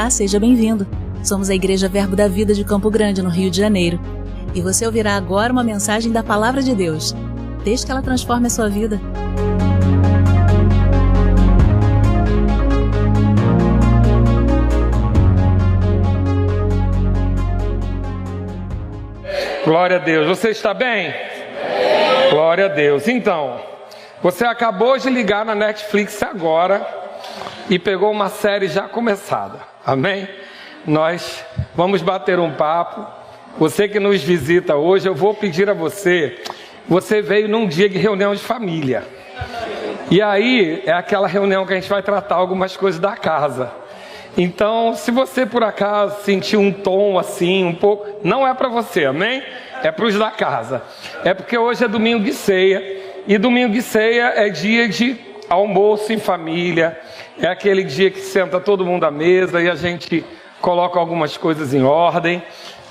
Olá, seja bem-vindo. Somos a Igreja Verbo da Vida de Campo Grande, no Rio de Janeiro. E você ouvirá agora uma mensagem da Palavra de Deus. Desde que ela transforme a sua vida. Glória a Deus. Você está bem? Glória a Deus. Então, você acabou de ligar na Netflix agora e pegou uma série já começada. Amém? Nós vamos bater um papo. Você que nos visita hoje, eu vou pedir a você. Você veio num dia de reunião de família. E aí é aquela reunião que a gente vai tratar algumas coisas da casa. Então, se você por acaso sentir um tom assim, um pouco, não é para você, amém? É para os da casa. É porque hoje é domingo de ceia. E domingo de ceia é dia de almoço em família. É aquele dia que senta todo mundo à mesa e a gente coloca algumas coisas em ordem,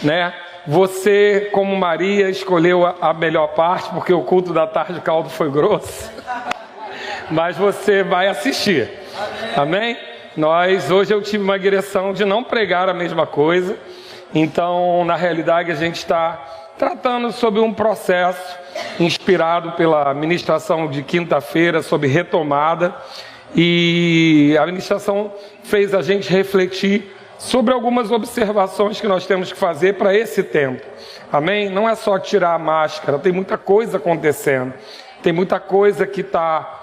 né? Você, como Maria, escolheu a melhor parte, porque o culto da tarde o caldo foi grosso. Mas você vai assistir. Amém? Hoje eu tive uma direção de não pregar a mesma coisa. Então, na realidade, a gente está tratando sobre um processo inspirado pela ministração de quinta-feira sobre retomada. E a ministração fez a gente refletir sobre algumas observações que nós temos que fazer para esse tempo. Amém? Não é só tirar a máscara, tem muita coisa acontecendo. Tem muita coisa que está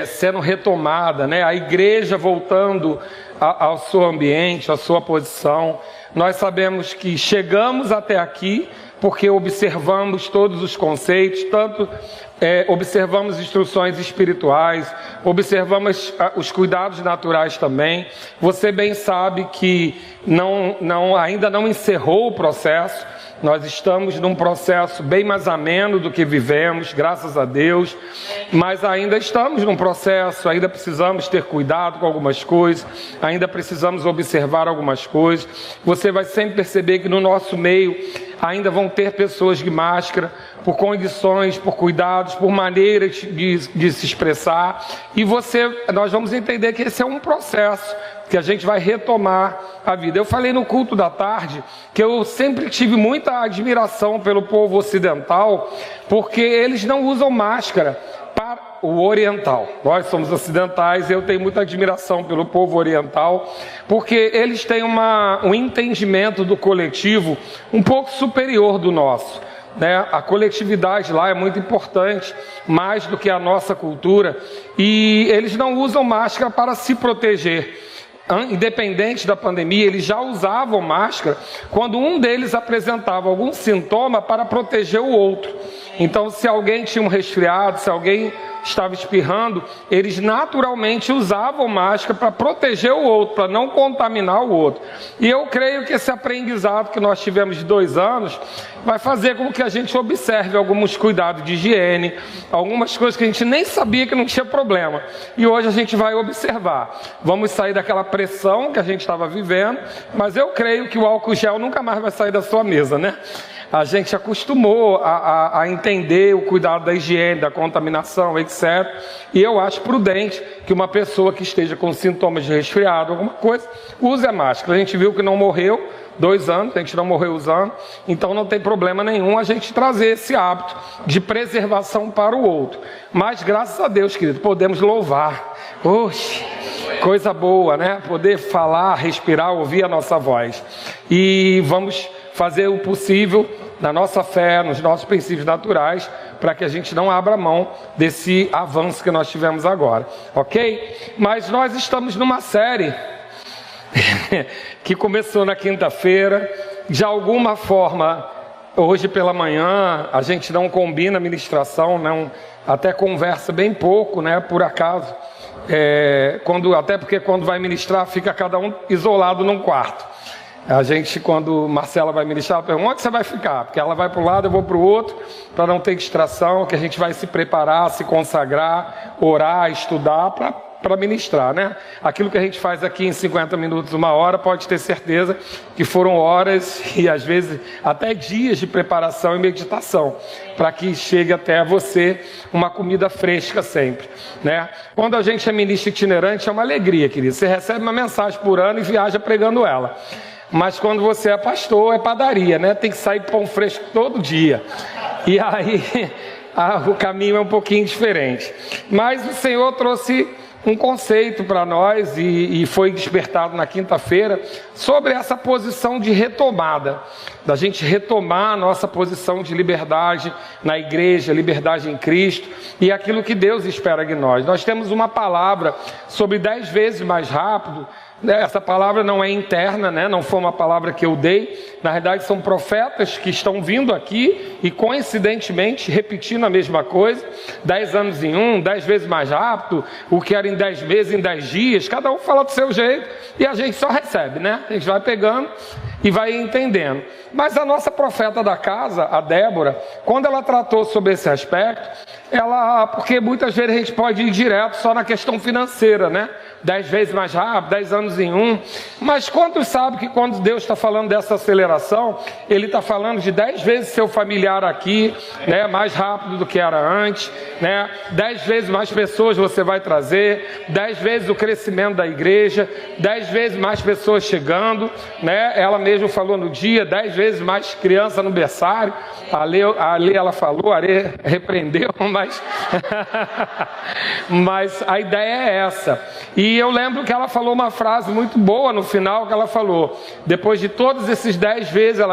sendo retomada, né? A igreja voltando ao seu ambiente, à sua posição. Nós sabemos que chegamos até aqui porque observamos todos os conceitos, tanto observamos instruções espirituais, observamos os cuidados naturais também. Você bem sabe que ainda não encerrou o processo. Nós estamos num processo bem mais ameno do que vivemos, graças a Deus, mas ainda estamos num processo, ainda precisamos ter cuidado com algumas coisas, ainda precisamos observar algumas coisas. Você vai sempre perceber que no nosso meio ainda vão ter pessoas de máscara, por condições, por cuidados, por maneiras de se expressar, e nós vamos entender que esse é um processo, que a gente vai retomar a vida. Eu falei no culto da tarde que eu sempre tive muita admiração pelo povo ocidental, porque eles não usam máscara para o oriental. Nós somos ocidentais e eu tenho muita admiração pelo povo oriental, porque eles têm um entendimento do coletivo um pouco superior do nosso. A coletividade lá é muito importante, mais do que a nossa cultura, e eles não usam máscara para se proteger. Independente da pandemia, eles já usavam máscara quando um deles apresentava algum sintoma para proteger o outro. Então, se alguém tinha um resfriado, se alguém estava espirrando, eles naturalmente usavam máscara para proteger o outro, para não contaminar o outro. E eu creio que esse aprendizado que nós tivemos de 2 anos vai fazer com que a gente observe alguns cuidados de higiene, algumas coisas que a gente nem sabia que não tinha problema. E hoje a gente vai observar. Vamos sair daquela pressão que a gente estava vivendo, mas eu creio que o álcool gel nunca mais vai sair da sua mesa, né? A gente acostumou a entender o cuidado da higiene, da contaminação, etc. E eu acho prudente que uma pessoa que esteja com sintomas de resfriado, alguma coisa, use a máscara. A gente viu que não morreu 2 anos, a gente não morreu usando, então não tem problema nenhum a gente trazer esse hábito de preservação para o outro. Mas graças a Deus, querido, podemos louvar. Oxe, coisa boa, né? Poder falar, respirar, ouvir a nossa voz. E vamos fazer o possível na nossa fé, nos nossos princípios naturais, para que a gente não abra mão desse avanço que nós tivemos agora, ok? Mas nós estamos numa série que começou na quinta-feira. De alguma forma, hoje pela manhã, a gente não combina a ministração, até conversa bem pouco, né? Por acaso, até porque quando vai ministrar, fica cada um isolado num quarto. A gente, quando Marcela vai ministrar, ela pergunta: onde você vai ficar? Porque ela vai para um lado, eu vou para o outro, para não ter distração, que a gente vai se preparar, se consagrar, orar, estudar, para para ministrar, né? Aquilo que a gente faz aqui em 50 minutos, 1 hora, pode ter certeza que foram horas e às vezes até dias de preparação e meditação, para que chegue até você uma comida fresca sempre, né? Quando a gente é ministro itinerante, é uma alegria, querido. Você recebe uma mensagem por ano e viaja pregando ela. Mas quando você é pastor, é padaria, né? Tem que sair pão fresco todo dia. E aí o caminho é um pouquinho diferente. Mas o Senhor trouxe um conceito para nós e foi despertado na quinta-feira sobre essa posição de retomada, da gente retomar a nossa posição de liberdade na igreja, liberdade em Cristo e aquilo que Deus espera de nós. Nós temos uma palavra sobre 10 vezes mais rápido. Essa palavra não é interna, né? Não foi uma palavra que eu dei. Na verdade, são profetas que estão vindo aqui e coincidentemente repetindo a mesma coisa. 10 anos em 1, 10 vezes mais rápido, o que era em 10 meses, em 10 dias. Cada um fala do seu jeito e a gente só recebe, né? A gente vai pegando e vai entendendo. Mas a nossa profeta da casa, a Débora, quando ela tratou sobre esse aspecto, porque muitas vezes a gente pode ir direto só na questão financeira, né? 10 vezes mais rápido, 10 anos em 1. Mas quantos sabem que quando Deus está falando dessa aceleração, Ele está falando de 10 vezes seu familiar aqui, né? Mais rápido do que era antes, né? 10 vezes mais pessoas você vai trazer, 10 vezes o crescimento da igreja, 10 vezes mais pessoas chegando, né? Ela mesma falou no dia, 10 vezes mais criança no berçário. A Lê ela falou, a Lê repreendeu, mas a ideia é essa. E eu lembro que ela falou uma frase muito boa no final, que ela falou, depois de todos esses 10 vezes,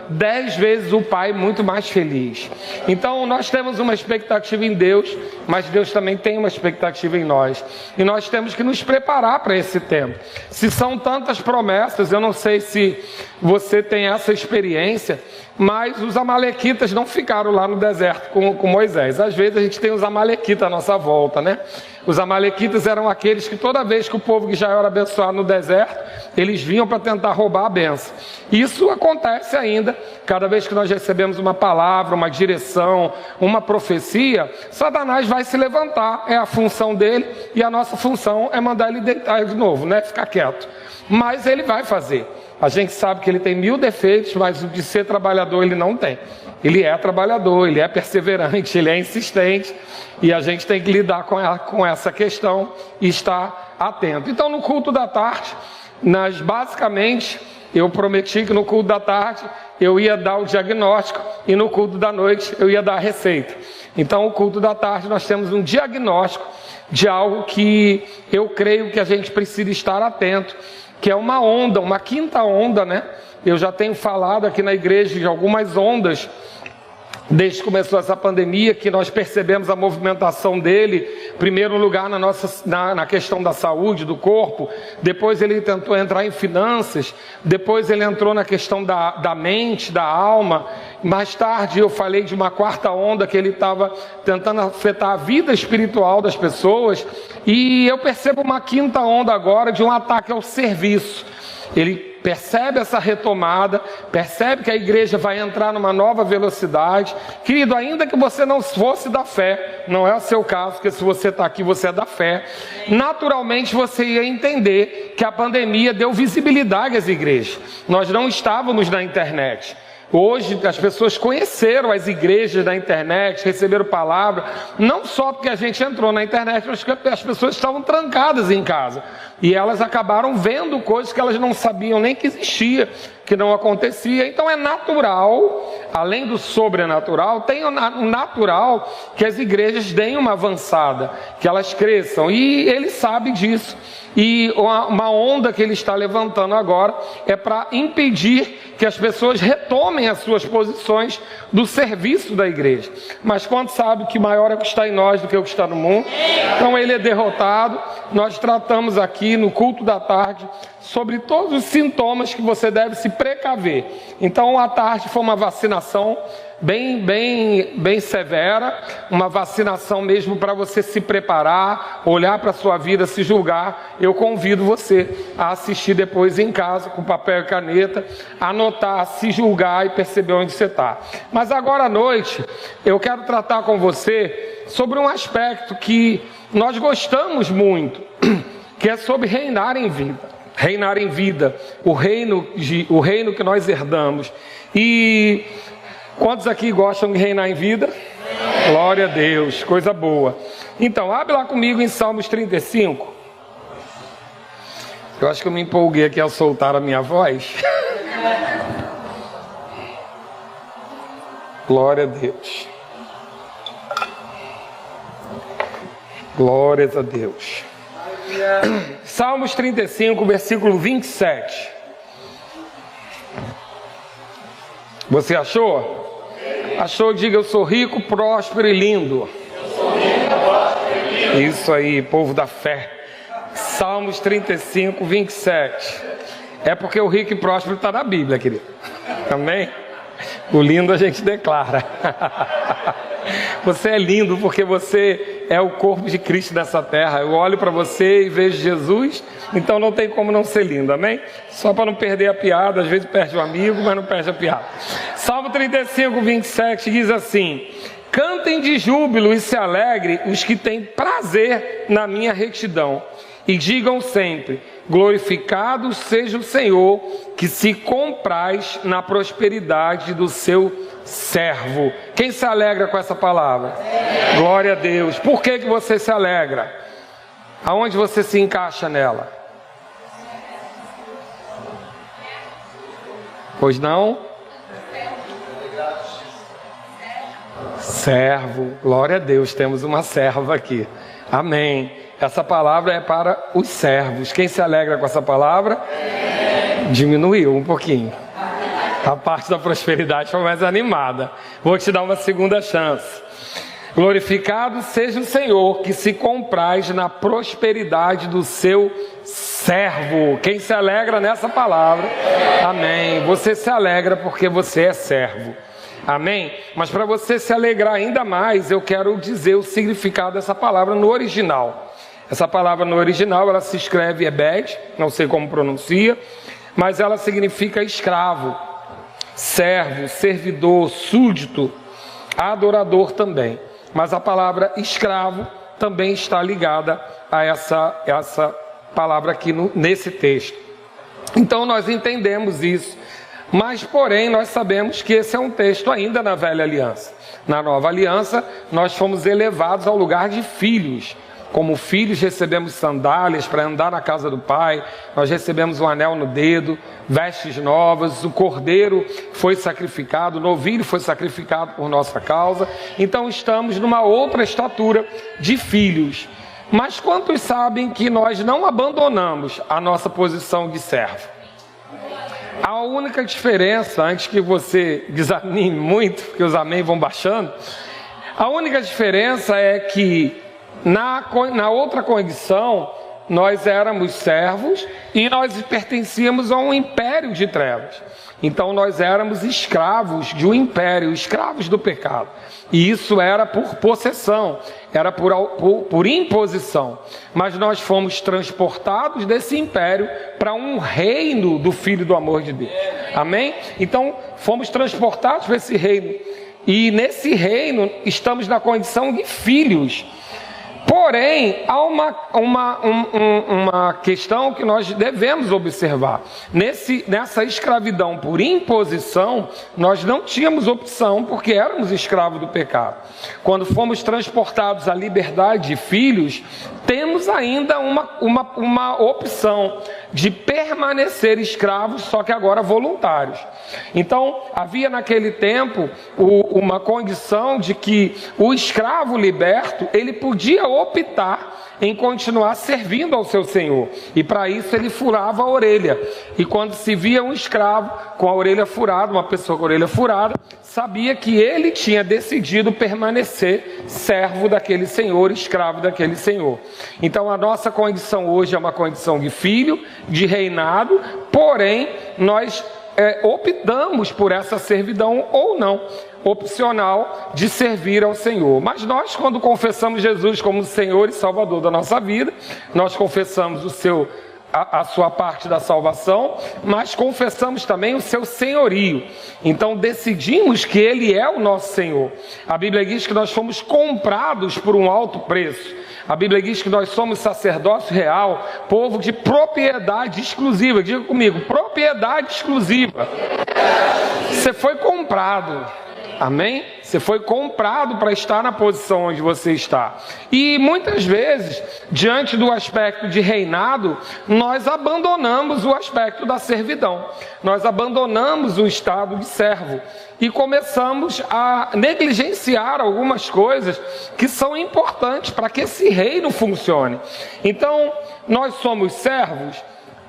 10 vezes o Pai muito mais feliz. Então nós temos uma expectativa em Deus, mas Deus também tem uma expectativa em nós. E nós temos que nos preparar para esse tempo. Se são tantas promessas, eu não sei se você tem essa experiência, mas os amalequitas não ficaram lá no deserto com Moisés. Às vezes a gente tem os amalequitas à nossa volta, né? Os amalequitas eram aqueles que toda vez que o povo que já era abençoado no deserto, eles vinham para tentar roubar a bênção. Isso acontece ainda, cada vez que nós recebemos uma palavra, uma direção, uma profecia, Satanás vai se levantar, é a função dele, e a nossa função é mandar ele deitar de novo, né? Ficar quieto. Mas ele vai fazer. A gente sabe que ele tem 1000 defeitos, mas o de ser trabalhador ele não tem. Ele é trabalhador, ele é perseverante, ele é insistente, e a gente tem que lidar com essa questão e estar atento. Então, no culto da tarde, basicamente, eu prometi que no culto da tarde eu ia dar o diagnóstico e no culto da noite eu ia dar a receita. Então, o culto da tarde nós temos um diagnóstico de algo que eu creio que a gente precisa estar atento, que é uma onda, uma quinta onda, né? Eu já tenho falado aqui na igreja de algumas ondas, desde que começou essa pandemia, que nós percebemos a movimentação dele, primeiro lugar na questão da saúde, do corpo, depois ele tentou entrar em finanças, depois ele entrou na questão da mente, da alma, mais tarde eu falei de uma quarta onda que ele estava tentando afetar a vida espiritual das pessoas, e eu percebo uma quinta onda agora de um ataque ao serviço. Ele percebe essa retomada, percebe que a igreja vai entrar numa nova velocidade. Querido, ainda que você não fosse da fé, não é o seu caso, porque se você está aqui, você é da fé, naturalmente você ia entender que a pandemia deu visibilidade às igrejas. Nós não estávamos na internet. Hoje as pessoas conheceram as igrejas da internet, receberam palavra, não só porque a gente entrou na internet, mas porque as pessoas estavam trancadas em casa. E elas acabaram vendo coisas que elas não sabiam nem que existia, que não acontecia. Então é natural, além do sobrenatural, tem o natural que as igrejas deem uma avançada, que elas cresçam. E ele sabe disso. E uma onda que ele está levantando agora é para impedir que as pessoas retomem as suas posições do serviço da igreja. Mas quando sabe que maior é o que está em nós do que o que está no mundo, então ele é derrotado. Nós tratamos aqui no culto da tarde sobre todos os sintomas que você deve se precaver. Então à tarde foi uma vacinação bem severa, uma vacinação mesmo para você se preparar, olhar para a sua vida, se julgar. Eu convido você a assistir depois em casa, com papel e caneta, anotar, se julgar e perceber onde você está. Mas agora à noite, eu quero tratar com você sobre um aspecto que nós gostamos muito, que é sobre reinar em vida. Reinar em vida, o reino que nós herdamos. E quantos aqui gostam de reinar em vida? Glória a Deus, coisa boa. Então, abre lá comigo em Salmos 35. Eu acho que eu me empolguei aqui ao soltar a minha voz. Glória a Deus. Glórias a Deus. Salmos 35, versículo 27. Você achou? Achou? Diga: eu sou rico, próspero e lindo. Eu sou rico, próspero e lindo. Isso aí, povo da fé. Salmos 35, 27. É porque o rico e próspero está na Bíblia, querido. Amém? O lindo a gente declara. Você é lindo porque você é o corpo de Cristo nessa terra. Eu olho para você e vejo Jesus, então não tem como não ser lindo, amém? Só para não perder a piada, às vezes perde um amigo, mas não perde a piada. Salmo 35, 27 diz assim: cantem de júbilo e se alegrem os que têm prazer na minha retidão, e digam sempre: glorificado seja o Senhor, que se compraz na prosperidade do seu servo. Quem se alegra com essa palavra? Glória a Deus. Por que você se alegra? Aonde você se encaixa nela? Pois não? Servo. Glória a Deus, temos uma serva aqui. Amém. Essa palavra é para os servos. Quem se alegra com essa palavra? Diminuiu um pouquinho. A parte da prosperidade foi mais animada. Vou te dar uma segunda chance. Glorificado seja o Senhor, que se compraz na prosperidade do seu servo. Quem se alegra nessa palavra? Amém. Você se alegra porque você é servo. Amém? Mas para você se alegrar ainda mais, eu quero dizer o significado dessa palavra no original. Essa palavra no original, ela se escreve Ebed, não sei como pronuncia, mas ela significa escravo, servo, servidor, súdito, adorador também. Mas a palavra escravo também está ligada a essa palavra aqui nesse texto. Então nós entendemos isso. Mas, porém, nós sabemos que esse é um texto ainda na velha aliança. Na nova aliança, nós fomos elevados ao lugar de filhos. Como filhos, recebemos sandálias para andar na casa do Pai, nós recebemos um anel no dedo, vestes novas, o cordeiro foi sacrificado, o novilho foi sacrificado por nossa causa. Então, estamos numa outra estatura de filhos. Mas quantos sabem que nós não abandonamos a nossa posição de servo? A única diferença, antes que você desanime muito, porque os amém vão baixando, a única diferença é que na outra condição, nós éramos servos e nós pertencíamos a um império de trevas. Então nós éramos escravos de um império, escravos do pecado. E isso era por possessão, era por imposição. Mas nós fomos transportados desse império para um reino do Filho do amor de Deus. Amém? Então fomos transportados para esse reino. E nesse reino estamos na condição de filhos. Porém, há uma questão que nós devemos observar. Nessa escravidão por imposição, nós não tínhamos opção porque éramos escravos do pecado. Quando fomos transportados à liberdade de filhos, temos ainda uma opção de permanecer escravos, só que agora voluntários. Então, havia naquele tempo uma condição de que o escravo liberto, ele podia optar em continuar servindo ao seu senhor, e para isso ele furava a orelha. E quando se via um escravo com a orelha furada, uma pessoa com a orelha furada, sabia que ele tinha decidido permanecer servo daquele senhor, escravo daquele senhor. Então a nossa condição hoje é uma condição de filho, de reinado, porém nós optamos por essa servidão ou não, opcional de servir ao Senhor. Mas nós, quando confessamos Jesus como Senhor e Salvador da nossa vida, nós confessamos a sua parte da salvação, mas confessamos também o seu senhorio. Então decidimos que Ele é o nosso Senhor. A Bíblia diz que nós fomos comprados por um alto preço. A Bíblia diz que nós somos sacerdócio real, povo de propriedade exclusiva. Diga comigo, propriedade exclusiva. Você foi comprado. Amém? Você foi comprado para estar na posição onde você está. E muitas vezes, diante do aspecto de reinado, nós abandonamos o aspecto da servidão. Nós abandonamos o estado de servo. E começamos a negligenciar algumas coisas que são importantes para que esse reino funcione. Então, nós somos servos.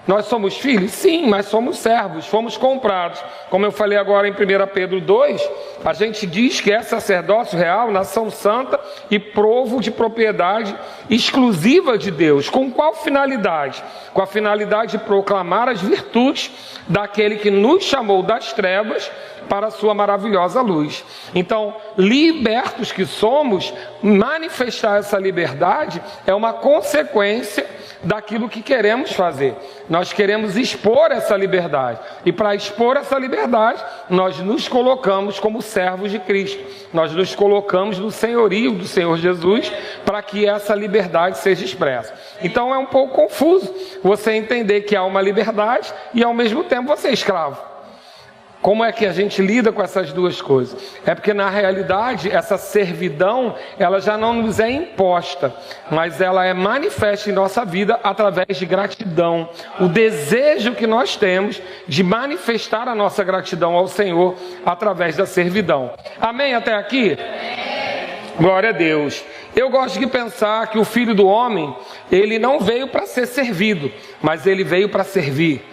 Nós somos filhos? Sim, mas somos servos, fomos comprados. Como eu falei agora em 1 Pedro 2, a gente diz que é sacerdócio real, nação santa e povo de propriedade exclusiva de Deus. Com qual finalidade? Com a finalidade de proclamar as virtudes daquele que nos chamou das trevas para a sua maravilhosa luz. Então, libertos que somos, manifestar essa liberdade é uma consequência daquilo que queremos fazer. Nós queremos expor essa liberdade. E para expor essa liberdade, nós nos colocamos como servos de Cristo. Nós nos colocamos no senhorio do Senhor Jesus para que essa liberdade seja expressa. Então é um pouco confuso você entender que há uma liberdade e ao mesmo tempo você é escravo. Como é que a gente lida com essas duas coisas? É porque na realidade essa servidão, ela já não nos é imposta, mas ela é manifesta em nossa vida através de gratidão. O desejo que nós temos de manifestar a nossa gratidão ao Senhor através da servidão. Amém até aqui? Glória a Deus. Eu gosto de pensar que o Filho do Homem, ele não veio para ser servido, mas ele veio para servir.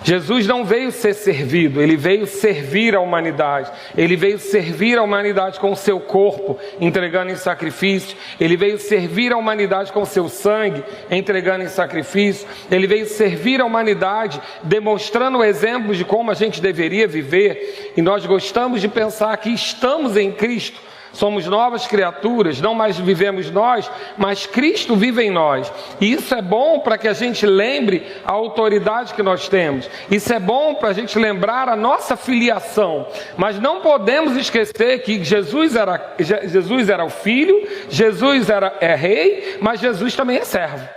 Jesus não veio ser servido, ele veio servir a humanidade. Ele veio servir a humanidade com o seu corpo, entregando em sacrifício. Ele veio servir a humanidade com o seu sangue, entregando em sacrifício. Ele veio servir a humanidade, demonstrando o exemplo de como a gente deveria viver. E nós gostamos de pensar que estamos em Cristo. Somos novas criaturas, não mais vivemos nós, mas Cristo vive em nós. E isso é bom para que a gente lembre a autoridade que nós temos. Isso é bom para a gente lembrar a nossa filiação. Mas não podemos esquecer que Jesus era o Filho, Jesus é rei, mas Jesus também é servo.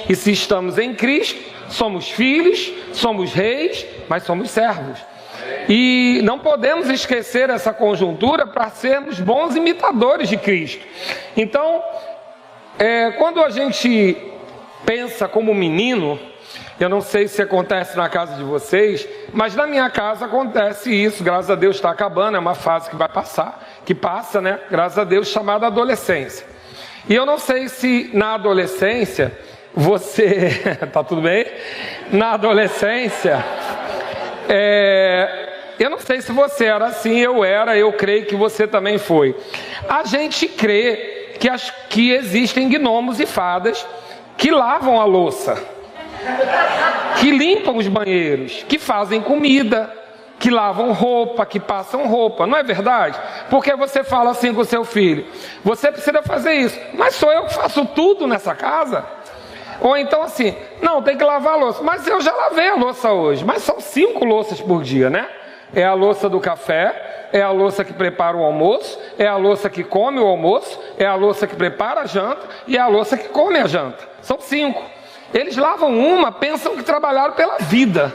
E se estamos em Cristo, somos filhos, somos reis, mas somos servos. E não podemos esquecer essa conjuntura para sermos bons imitadores de Cristo. Então, quando a gente pensa como menino, eu não sei se acontece na casa de vocês, mas na minha casa acontece isso. Graças a Deus está acabando, é uma fase que vai passar, que passa, né? Graças a Deus, chamada adolescência. E eu não sei se na adolescência você... tá tudo bem? Na adolescência... eu não sei se você era assim, eu creio que você também foi. A gente crê que existem gnomos e fadas que lavam a louça, que limpam os banheiros, que fazem comida, que lavam roupa, que passam roupa, não é verdade? Porque você fala assim com o seu filho, você precisa fazer isso, mas sou eu que faço tudo nessa casa? Ou então assim, não, tem que lavar a louça, mas eu já lavei a louça hoje, mas são 5 louças por dia, né? É a louça do café, é a louça que prepara o almoço, é a louça que come o almoço, é a louça que prepara a janta e é a louça que come a janta. São 5. Eles lavam uma, pensam que trabalharam pela vida.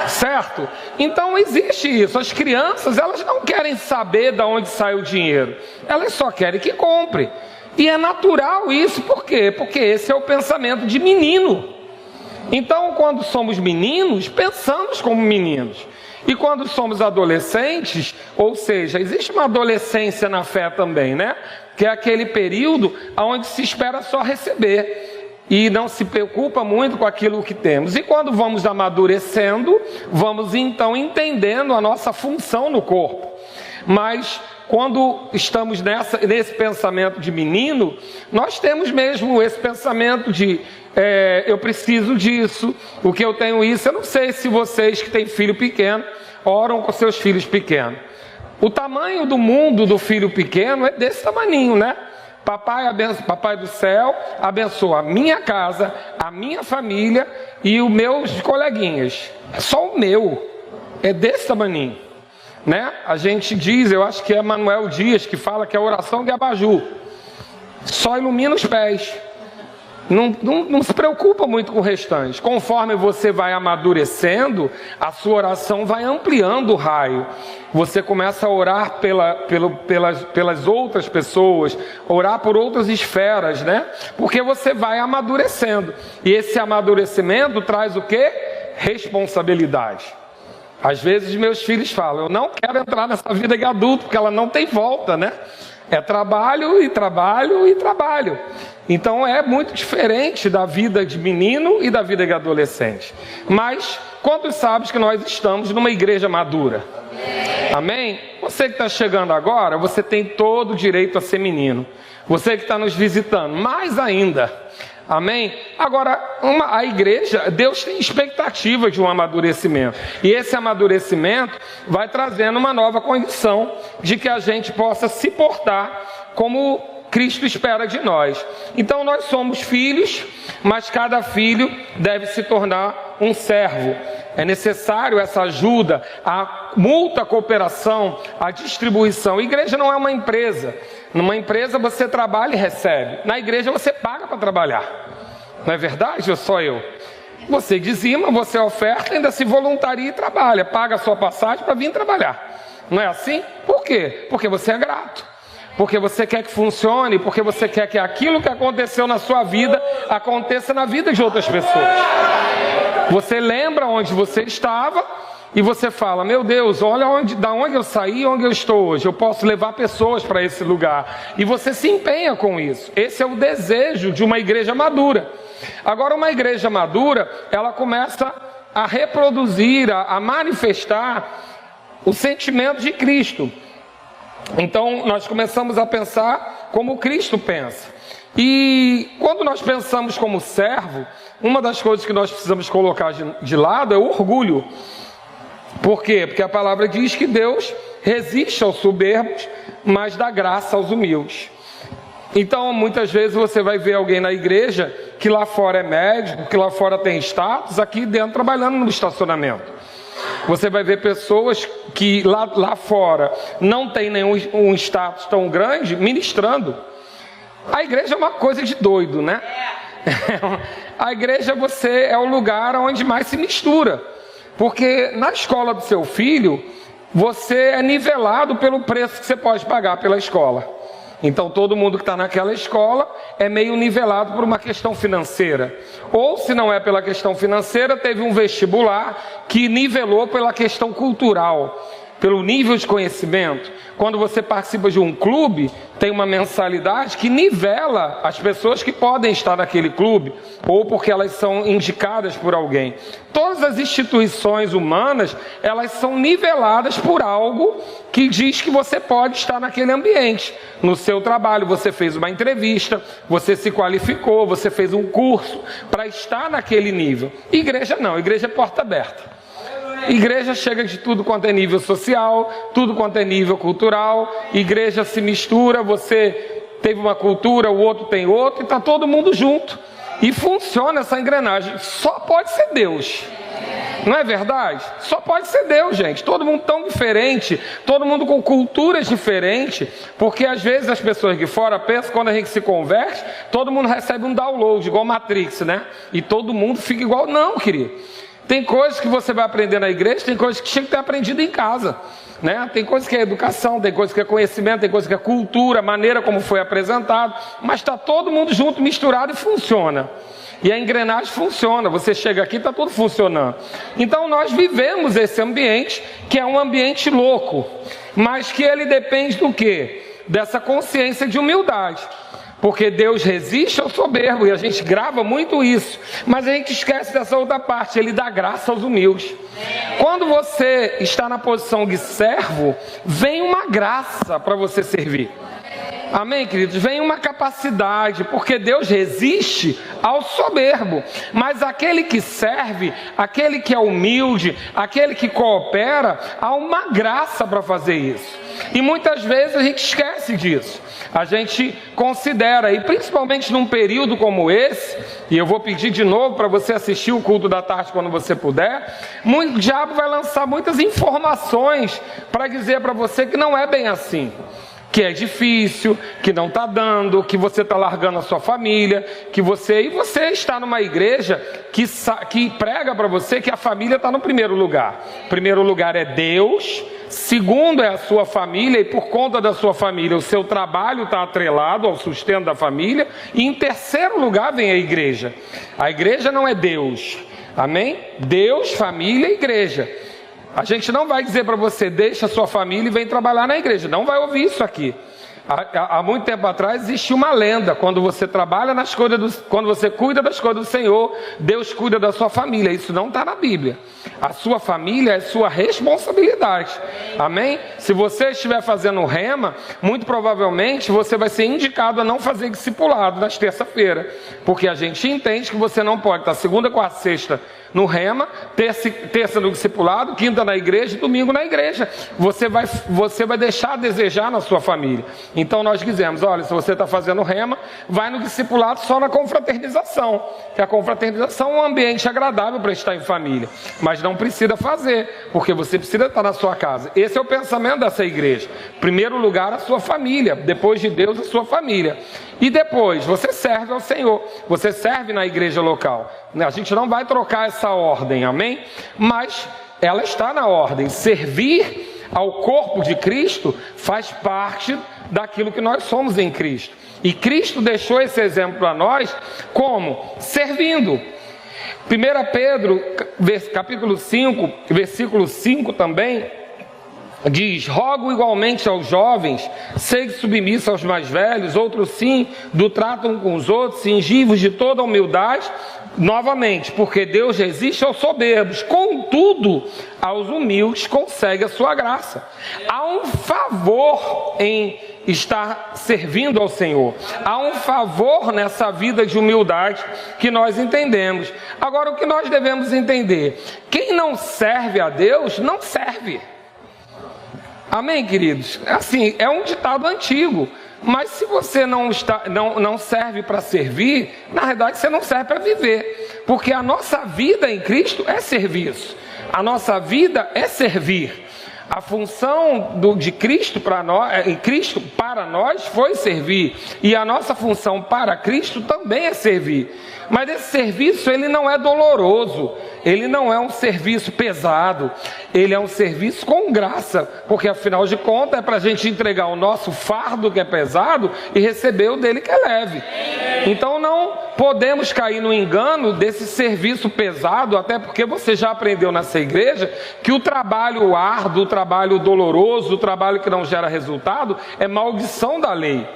Certo? Então existe isso. As crianças, elas não querem saber de onde sai o dinheiro. Elas só querem que compre. E é natural isso, por quê? Porque esse é o pensamento de menino. Então, quando somos meninos, pensamos como meninos. E quando somos adolescentes, ou seja, existe uma adolescência na fé também, né? Que é aquele período onde se espera só receber e não se preocupa muito com aquilo que temos. E quando vamos amadurecendo, vamos então entendendo a nossa função no corpo. Mas quando estamos nesse pensamento de menino, nós temos mesmo esse pensamento de eu preciso disso, o que eu tenho isso. Eu não sei se vocês que têm filho pequeno oram com seus filhos pequenos. O tamanho do mundo do filho pequeno é desse tamaninho, né? Papai do céu abençoa a minha casa, a minha família e os meus coleguinhas. É só o meu. É desse tamanho, né? A gente diz, eu acho que é Manuel Dias que fala que é a oração de abajur. Só ilumina os pés. Não se preocupa muito com o restante. Conforme você vai amadurecendo, a sua oração vai ampliando o raio. Você começa a orar pelas outras pessoas, orar por outras esferas, né? Porque você vai amadurecendo. E esse amadurecimento traz o quê? Responsabilidade. Às vezes meus filhos falam, eu não quero entrar nessa vida de adulto, porque ela não tem volta, né? É trabalho e trabalho e trabalho. Então é muito diferente da vida de menino e da vida de adolescente. Mas quantos sabem que nós estamos numa igreja madura? Amém? Você que está chegando agora, você tem todo o direito a ser menino. Você que está nos visitando, mais ainda. Amém? Agora, a igreja, Deus tem expectativa de um amadurecimento. E esse amadurecimento vai trazendo uma nova condição de que a gente possa se portar como Cristo espera de nós. Então nós somos filhos, mas cada filho deve se tornar um servo. É necessário essa ajuda, a mútua cooperação, a distribuição. A igreja não é uma empresa. Numa empresa você trabalha e recebe. Na igreja você paga para trabalhar. Não é verdade ou só eu? Você dizima, você oferta, ainda se voluntaria e trabalha. Paga a sua passagem para vir trabalhar. Não é assim? Por quê? Porque você é grato. Porque você quer que funcione, porque você quer que aquilo que aconteceu na sua vida aconteça na vida de outras pessoas. Você lembra onde você estava e você fala, meu Deus, olha da onde eu saí e onde eu estou hoje. Eu posso levar pessoas para esse lugar. E você se empenha com isso. Esse é o desejo de uma igreja madura. Agora, uma igreja madura, ela começa a reproduzir, a manifestar o sentimento de Cristo. Então nós começamos a pensar como Cristo pensa. E quando nós pensamos como servo, uma das coisas que nós precisamos colocar de lado é o orgulho. Por quê? Porque a palavra diz que Deus resiste aos soberbos, mas dá graça aos humildes. Então muitas vezes você vai ver alguém na igreja que lá fora é médico, que lá fora tem status, aqui dentro trabalhando no estacionamento. Você vai ver pessoas que lá fora não tem nenhum status tão grande ministrando. A igreja é uma coisa de doido, né? A igreja é o lugar onde mais se mistura. Porque na escola do seu filho, você é nivelado pelo preço que você pode pagar pela escola. Então todo mundo que está naquela escola é meio nivelado por uma questão financeira. Ou se não é pela questão financeira, teve um vestibular que nivelou pela questão cultural, pelo nível de conhecimento. Quando você participa de um clube, tem uma mensalidade que nivela as pessoas que podem estar naquele clube, ou porque elas são indicadas por alguém. Todas as instituições humanas, elas são niveladas por algo que diz que você pode estar naquele ambiente. No seu trabalho, você fez uma entrevista, você se qualificou, você fez um curso para estar naquele nível. Igreja não, igreja é porta aberta. Igreja chega de tudo quanto é nível social, tudo quanto é nível cultural. Igreja se mistura, você teve uma cultura, o outro tem outra, e está todo mundo junto. E funciona essa engrenagem. Só pode ser Deus. Não é verdade? Só pode ser Deus, gente. Todo mundo tão diferente, todo mundo com culturas diferentes, porque às vezes as pessoas de fora pensam que quando a gente se converte, todo mundo recebe um download, igual Matrix, né? E todo mundo fica igual. Não, querido. Tem coisas que você vai aprender na igreja, tem coisas que tinha que ter aprendido em casa, né? Tem coisas que é educação, tem coisas que é conhecimento, tem coisas que é cultura, maneira como foi apresentado, mas está todo mundo junto, misturado e funciona. E a engrenagem funciona, você chega aqui e está tudo funcionando. Então nós vivemos esse ambiente, que é um ambiente louco, mas que ele depende do quê? Dessa consciência de humildade. Porque Deus resiste ao soberbo, e a gente grava muito isso, mas a gente esquece dessa outra parte, Ele dá graça aos humildes. Quando você está na posição de servo, vem uma graça para você servir. Amém, queridos? Vem uma capacidade, porque Deus resiste ao soberbo, mas aquele que serve, aquele que é humilde, aquele que coopera, há uma graça para fazer isso. E muitas vezes a gente esquece esquece disso. A gente considera, e principalmente num período como esse, e eu vou pedir de novo para você assistir o culto da tarde quando você puder, o diabo vai lançar muitas informações para dizer para você que não é bem assim. Que é difícil, que não está dando, que você está largando a sua família, e você está numa igreja que prega para você que a família está no primeiro lugar. Primeiro lugar é Deus, segundo é a sua família, e por conta da sua família o seu trabalho está atrelado ao sustento da família, e em terceiro lugar vem a igreja. A igreja não é Deus, amém? Deus, família e igreja. A gente não vai dizer para você, deixa a sua família e vem trabalhar na igreja. Não vai ouvir isso aqui. Há muito tempo atrás existia uma lenda, quando você trabalha nas coisas quando você cuida das coisas do Senhor, Deus cuida da sua família. Isso não está na Bíblia. A sua família é sua responsabilidade. Amém? Se você estiver fazendo rema, muito provavelmente você vai ser indicado a não fazer discipulado nas terça-feira, porque a gente entende que você não pode estar segunda, quarta, sexta no rema, terça no discipulado, quinta na igreja e domingo na igreja. Você vai deixar a desejar na sua família. Então nós dizemos, olha, se você está fazendo rema, vai no discipulado só na confraternização, que a confraternização é um ambiente agradável para estar em família, mas não precisa fazer, porque você precisa estar na sua casa. Esse é o pensamento dessa igreja. Primeiro lugar, a sua família, depois de Deus, a sua família. E depois, você serve ao Senhor, você serve na igreja local. A gente não vai trocar essa ordem, amém? Mas ela está na ordem. Servir ao corpo de Cristo faz parte daquilo que nós somos em Cristo. E Cristo deixou esse exemplo para nós como? Servindo. 1 Pedro, capítulo 5, versículo 5 também, diz, rogo igualmente aos jovens, sede submissos aos mais velhos, outros sim, do trato um com os outros, cingivos de toda humildade, novamente, porque Deus resiste aos soberbos, contudo, aos humildes concede a sua graça. Há um favor em estar servindo ao Senhor, há um favor nessa vida de humildade que nós entendemos. Agora, o que nós devemos entender? Quem não serve a Deus, não serve. Amém, queridos? Assim, é um ditado antigo, mas se você não serve para servir, na verdade você não serve para viver, porque a nossa vida em Cristo é serviço, a nossa vida é servir. A função de Cristo para nós, em Cristo para nós foi servir, e a nossa função para Cristo também é servir. Mas esse serviço, ele não é doloroso, ele não é um serviço pesado, ele é um serviço com graça, porque afinal de contas é para a gente entregar o nosso fardo que é pesado e receber o dele que é leve. Então não podemos cair no engano desse serviço pesado, até porque você já aprendeu nessa igreja que o trabalho árduo, o trabalho doloroso, o trabalho que não gera resultado é maldição da lei.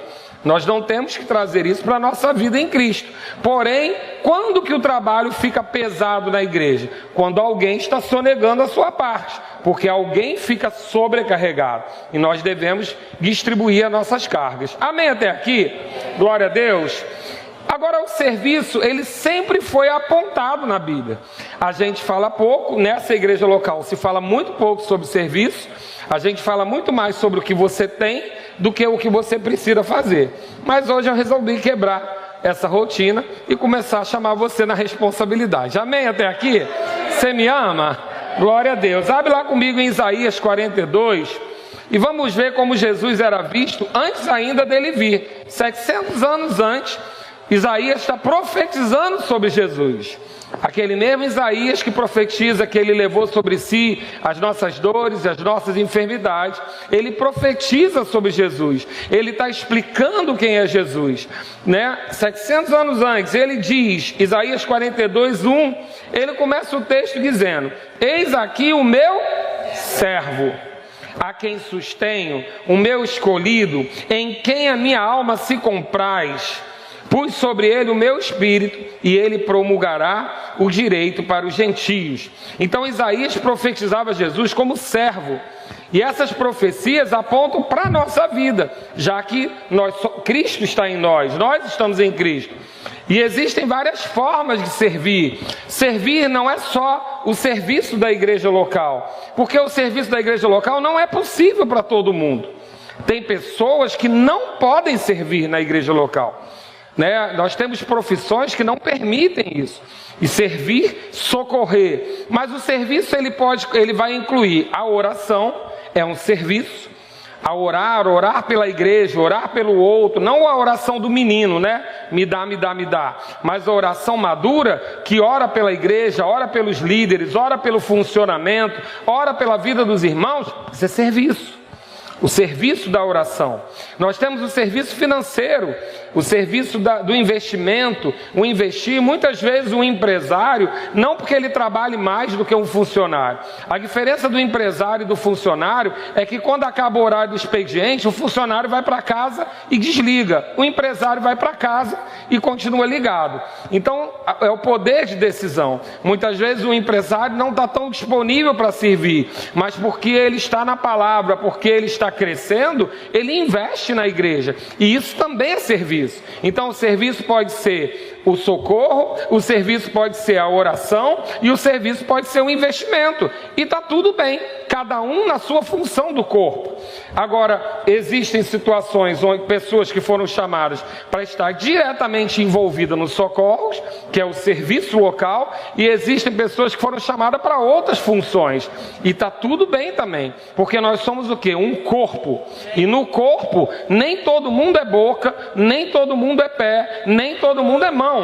Nós não temos que trazer isso para a nossa vida em Cristo. Porém, quando que o trabalho fica pesado na igreja? Quando alguém está sonegando a sua parte, porque alguém fica sobrecarregado, e nós devemos distribuir as nossas cargas. Amém até aqui? Glória a Deus. Agora, o serviço, ele sempre foi apontado na Bíblia. A gente fala pouco, nessa igreja local se fala muito pouco sobre serviço, a gente fala muito mais sobre o que você tem do que o que você precisa fazer. Mas hoje eu resolvi quebrar essa rotina e começar a chamar você na responsabilidade. Amém até aqui? Você me ama? Glória a Deus. Abre lá comigo em Isaías 42 e vamos ver como Jesus era visto antes ainda dele vir. 700 anos antes, Isaías está profetizando sobre Jesus. Aquele mesmo Isaías que profetiza que ele levou sobre si as nossas dores e as nossas enfermidades, ele profetiza sobre Jesus, ele está explicando quem é Jesus, né? 700 anos antes, ele diz, Isaías 42, 1, ele começa o texto dizendo, eis aqui o meu servo, a quem sustenho, o meu escolhido, em quem a minha alma se compraz. Pus sobre ele o meu espírito e ele promulgará o direito para os gentios. Então Isaías profetizava Jesus como servo. E essas profecias apontam para a nossa vida, já que Cristo está em nós, nós estamos em Cristo. E existem várias formas de servir. Servir não é só o serviço da igreja local, porque o serviço da igreja local não é possível para todo mundo. Tem pessoas que não podem servir na igreja local, né? Nós temos profissões que não permitem isso. E servir, socorrer. Mas o serviço ele vai incluir a oração, é um serviço. A orar pela igreja, orar pelo outro, não a oração do menino, né? Me dá, me dá, me dá. Mas a oração madura, que ora pela igreja, ora pelos líderes, ora pelo funcionamento, ora pela vida dos irmãos, isso é serviço. O serviço da oração. Nós temos o serviço financeiro, o serviço do investimento, o investir. Muitas vezes o empresário, não porque ele trabalhe mais do que um funcionário. A diferença do empresário e do funcionário é que quando acaba o horário do expediente, o funcionário vai para casa e desliga. O empresário vai para casa e continua ligado. Então, é o poder de decisão. Muitas vezes o empresário não está tão disponível para servir, mas porque ele está na palavra, porque ele está crescendo, ele investe na igreja. E isso também é serviço. Então, o serviço pode ser o socorro, o serviço pode ser a oração e o serviço pode ser o investimento. E está tudo bem, cada um na sua função do corpo. Agora, existem situações onde pessoas que foram chamadas para estar diretamente envolvidas nos socorros, que é o serviço local, e existem pessoas que foram chamadas para outras funções. E está tudo bem também, porque nós somos o quê? Um corpo. E no corpo, nem todo mundo é boca, nem todo mundo é pé, nem todo mundo é mão.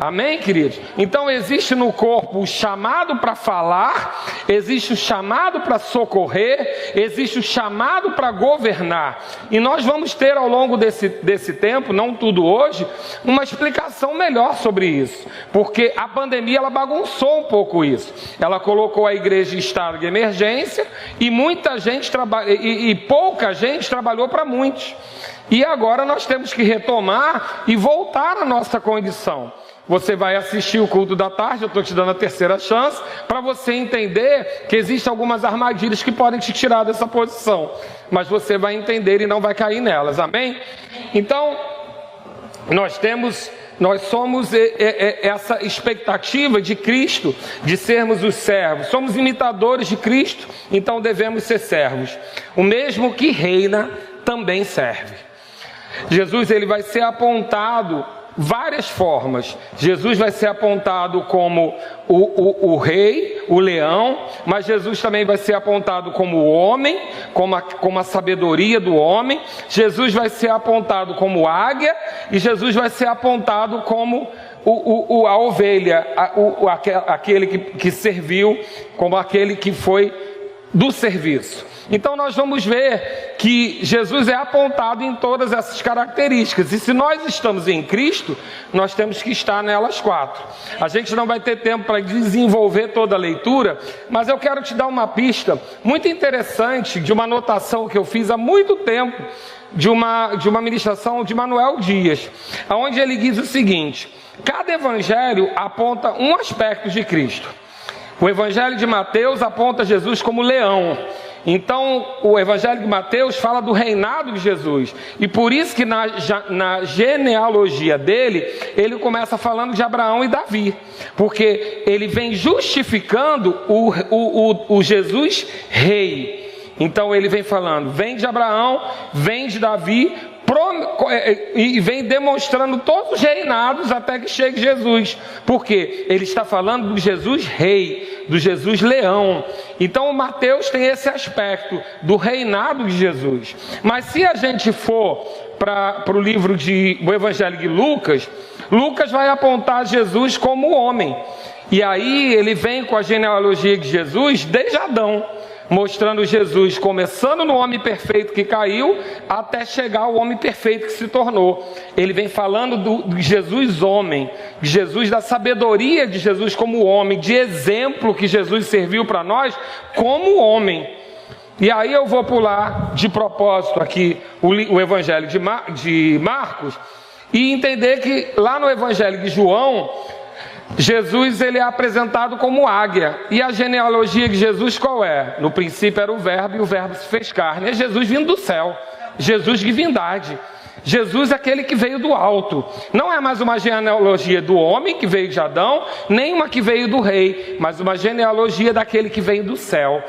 Amém, queridos? Então existe no corpo o chamado para falar, existe o chamado para socorrer, existe o chamado para governar. E nós vamos ter ao longo desse tempo, não tudo hoje, uma explicação melhor sobre isso. Porque a pandemia ela bagunçou um pouco isso. Ela colocou a igreja em estado de emergência e muita gente e pouca gente trabalhou para muitos. E agora nós temos que retomar e voltar à nossa condição. Você vai assistir o culto da tarde, eu estou te dando a terceira chance, para você entender que existem algumas armadilhas que podem te tirar dessa posição. Mas você vai entender e não vai cair nelas, amém? Então, nós somos essa expectativa de Cristo, de sermos os servos. Somos imitadores de Cristo, então devemos ser servos. O mesmo que reina também serve. Jesus ele vai ser apontado várias formas. Jesus vai ser apontado como o rei, o leão, mas Jesus também vai ser apontado como o homem, como a sabedoria do homem. Jesus vai ser apontado como águia e Jesus vai ser apontado como a ovelha, aquele que serviu, como aquele que foi do serviço. Então nós vamos ver que Jesus é apontado em todas essas características. E se nós estamos em Cristo, nós temos que estar nelas quatro. A gente não vai ter tempo para desenvolver toda a leitura, mas eu quero te dar uma pista muito interessante de uma anotação que eu fiz há muito tempo, de uma ministração de Manuel Dias, onde ele diz o seguinte: cada evangelho aponta um aspecto de Cristo. O evangelho de Mateus aponta Jesus como leão. Então, o evangelho de Mateus fala do reinado de Jesus. E por isso que na genealogia dele, ele começa falando de Abraão e Davi. Porque ele vem justificando o Jesus rei. Então, ele vem falando, vem de Abraão, vem de Davi, e vem demonstrando todos os reinados até que chegue Jesus. Porque ele está falando do Jesus rei, do Jesus leão. Então o Mateus tem esse aspecto do reinado de Jesus. Mas se a gente for para o livro o Evangelho de Lucas, Lucas vai apontar Jesus como homem. E aí ele vem com a genealogia de Jesus desde Adão, mostrando Jesus começando no homem perfeito que caiu, até chegar ao homem perfeito que se tornou. Ele vem falando do Jesus homem, de Jesus, da sabedoria de Jesus como homem, de exemplo que Jesus serviu para nós como homem. E aí eu vou pular de propósito aqui o Evangelho de Marcos e entender que lá no Evangelho de João, Jesus ele é apresentado como águia. E a genealogia de Jesus qual é? No princípio era o verbo e o verbo se fez carne. É Jesus vindo do céu, Jesus divindade. Jesus é aquele que veio do alto. Não é mais uma genealogia do homem que veio de Adão, nem uma que veio do rei, mas uma genealogia daquele que veio do céu.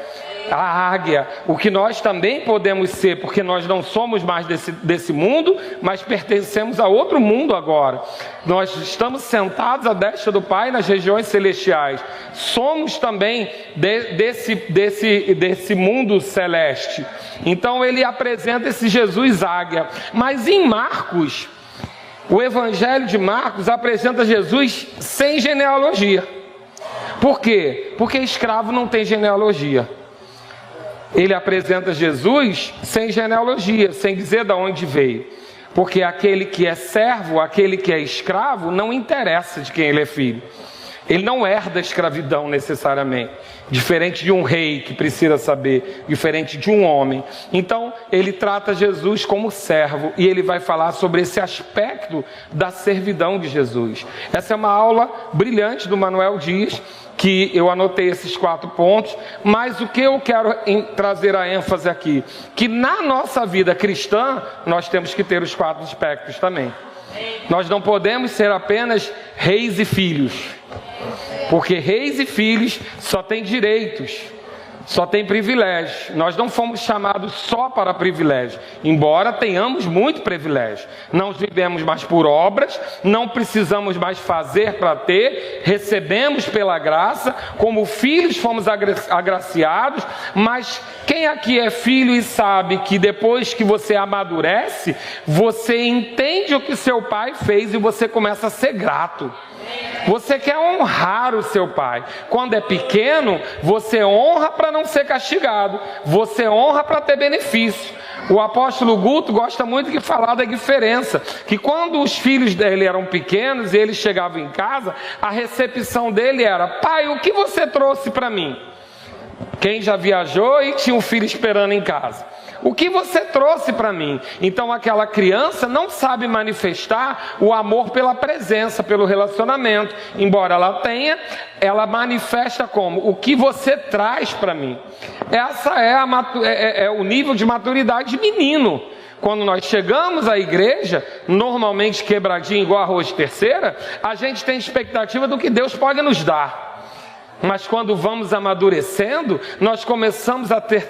a águia, o que nós também podemos ser, porque nós não somos mais desse mundo, mas pertencemos a outro mundo agora. Nós estamos sentados à destra do Pai nas regiões celestiais. Somos também desse mundo celeste. Então ele apresenta esse Jesus águia. Mas em Marcos, o Evangelho de Marcos apresenta Jesus sem genealogia. Por quê? Porque escravo não tem genealogia. Ele apresenta Jesus sem genealogia, sem dizer de onde veio. Porque aquele que é servo, aquele que é escravo, não interessa de quem ele é filho. Ele não herda a escravidão necessariamente, diferente de um rei que precisa saber, diferente de um homem. Então, ele trata Jesus como servo e ele vai falar sobre esse aspecto da servidão de Jesus. Essa é uma aula brilhante do Manuel Dias, que eu anotei esses 4 pontos, mas o que eu quero trazer a ênfase aqui, que na nossa vida cristã, nós temos que ter os 4 aspectos também. Nós não podemos ser apenas reis e filhos, porque reis e filhos só têm direitos, só têm privilégios. Nós não fomos chamados só para privilégios, embora tenhamos muito privilégio. Não vivemos mais por obras, não precisamos mais fazer para ter, recebemos pela graça, como filhos fomos agraciados. Mas quem aqui é filho e sabe que depois que você amadurece, você entende o que seu pai fez e você começa a ser grato. Você quer honrar o seu pai. Quando é pequeno, você honra para não ser castigado. Você honra para ter benefício. O apóstolo Guto gosta muito de falar da diferença. Que quando os filhos dele eram pequenos e eles chegavam em casa, a recepção dele era: pai, o que você trouxe para mim? Quem já viajou e tinha um filho esperando em casa? O que você trouxe para mim? Então aquela criança não sabe manifestar o amor pela presença, pelo relacionamento. Embora ela tenha, ela manifesta como? O que você traz para mim? Essa é o nível de maturidade de menino. Quando nós chegamos à igreja, normalmente quebradinho igual arroz de terceira, a gente tem expectativa do que Deus pode nos dar. Mas quando vamos amadurecendo, nós começamos a ter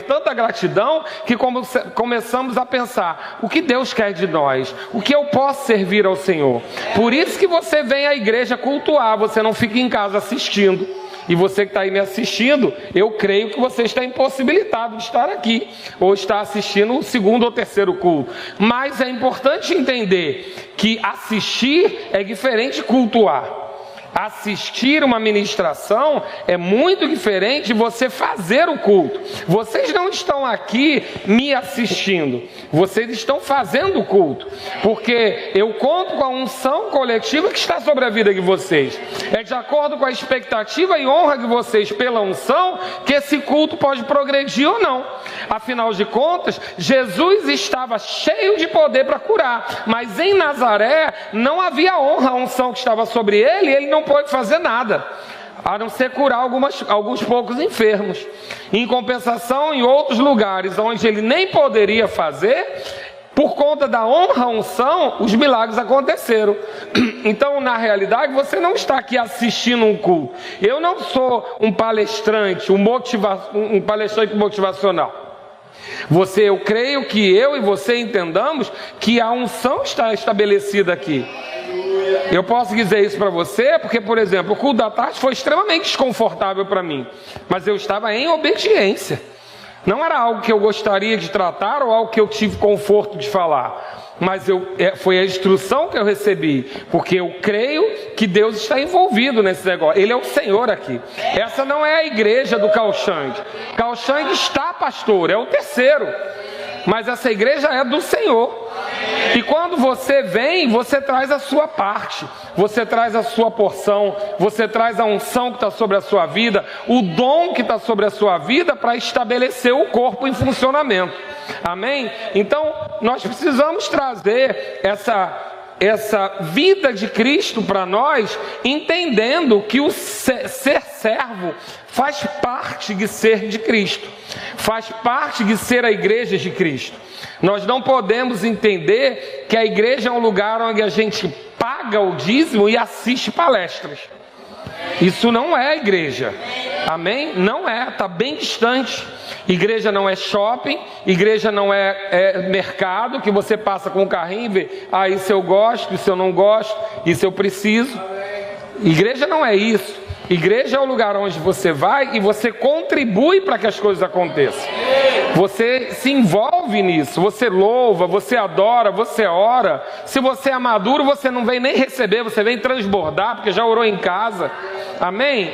tanta gratidão que começamos a pensar: o que Deus quer de nós? O que eu posso servir ao Senhor? Por isso que você vem à igreja cultuar, você não fica em casa assistindo. E você que está aí me assistindo, eu creio que você está impossibilitado de estar aqui, ou está assistindo o 2º ou 3º culto. Mas é importante entender que assistir é diferente de cultuar. Assistir uma ministração é muito diferente de você fazer o culto. Vocês não estão aqui me assistindo, vocês estão fazendo o culto, porque eu conto com a unção coletiva que está sobre a vida de vocês. É de acordo com a expectativa e honra de vocês pela unção que esse culto pode progredir ou não. Afinal de contas, Jesus estava cheio de poder para curar, mas em Nazaré não havia honra, a unção que estava sobre ele, ele não pôde fazer nada, a não ser curar alguns poucos enfermos. Em compensação, em outros lugares onde ele nem poderia fazer, por conta da honra, unção, os milagres aconteceram. Então, na realidade, você não está aqui assistindo um culto. Eu não sou um palestrante, um palestrante motivacional. Eu creio que eu e você entendamos que a unção está estabelecida aqui. Eu posso dizer isso para você porque, por exemplo, o culto da tarde foi extremamente desconfortável para mim, mas eu estava em obediência. Não era algo que eu gostaria de tratar ou algo que eu tive conforto de falar, mas foi a instrução que eu recebi, porque eu creio que Deus está envolvido nesse negócio. Ele é o Senhor aqui. Essa não é a igreja do Calxang. Calxang está, pastor, é o 3º, mas essa igreja é do Senhor. E quando você vem, você traz a sua parte, você traz a sua porção, você traz a unção que está sobre a sua vida, o dom que está sobre a sua vida para estabelecer o corpo em funcionamento. Amém? Então, nós precisamos trazer essa vida de Cristo para nós, entendendo que o ser servo faz parte de ser de Cristo, faz parte de ser a igreja de Cristo. Nós não podemos entender que a igreja é um lugar onde a gente paga o dízimo e assiste palestras. Isso não é a igreja. Amém? Não é, está bem distante. Igreja não é shopping, igreja não é mercado que você passa com o carrinho e vê, isso eu gosto, isso eu não gosto, isso eu preciso. Igreja não é isso. Igreja é o lugar onde você vai e você contribui para que as coisas aconteçam. Você se envolve nisso, você louva, você adora, você ora. Se você é maduro, você não vem nem receber, você vem transbordar, porque já orou em casa. Amém?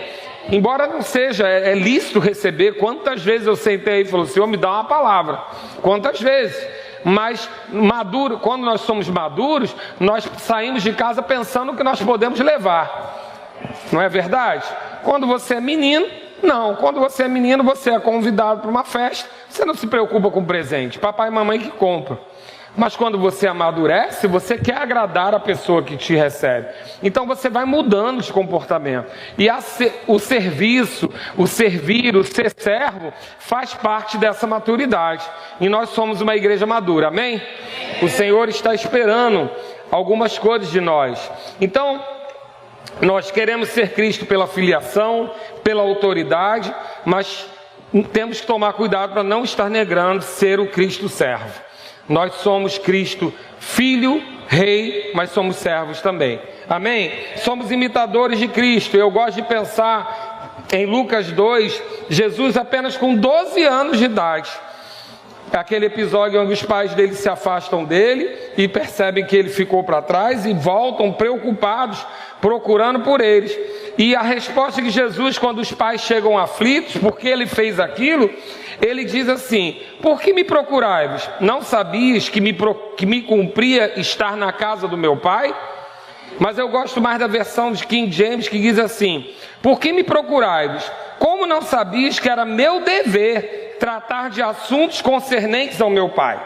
Embora não seja, é lícito receber. Quantas vezes eu sentei e falei, Senhor, me dá uma palavra. Quantas vezes? Mas maduro, quando nós somos maduros, nós saímos de casa pensando o que nós podemos levar. Não é verdade? Quando você é menino, não. Quando você é menino, você é convidado para uma festa, você não se preocupa com presente. Papai e mamãe que compram. Mas quando você amadurece, você quer agradar a pessoa que te recebe. Então você vai mudando de comportamento. E o serviço, o servir, o ser servo, faz parte dessa maturidade. E nós somos uma igreja madura, amém? O Senhor está esperando algumas coisas de nós. Então, nós queremos ser Cristo pela filiação, pela autoridade, mas temos que tomar cuidado para não estar negando ser o Cristo servo. Nós somos Cristo filho, rei, mas somos servos também. Amém? Somos imitadores de Cristo. Eu gosto de pensar em Lucas 2, Jesus apenas com 12 anos de idade. Aquele episódio onde os pais dele se afastam dele e percebem que ele ficou para trás e voltam preocupados, procurando por eles. E a resposta de Jesus, quando os pais chegam aflitos, porque ele fez aquilo, ele diz assim: por que me procurais? Não sabias que me cumpria estar na casa do meu pai? Mas eu gosto mais da versão de King James, que diz assim: por que me procurais? Como não sabias que era meu dever tratar de assuntos concernentes ao meu pai?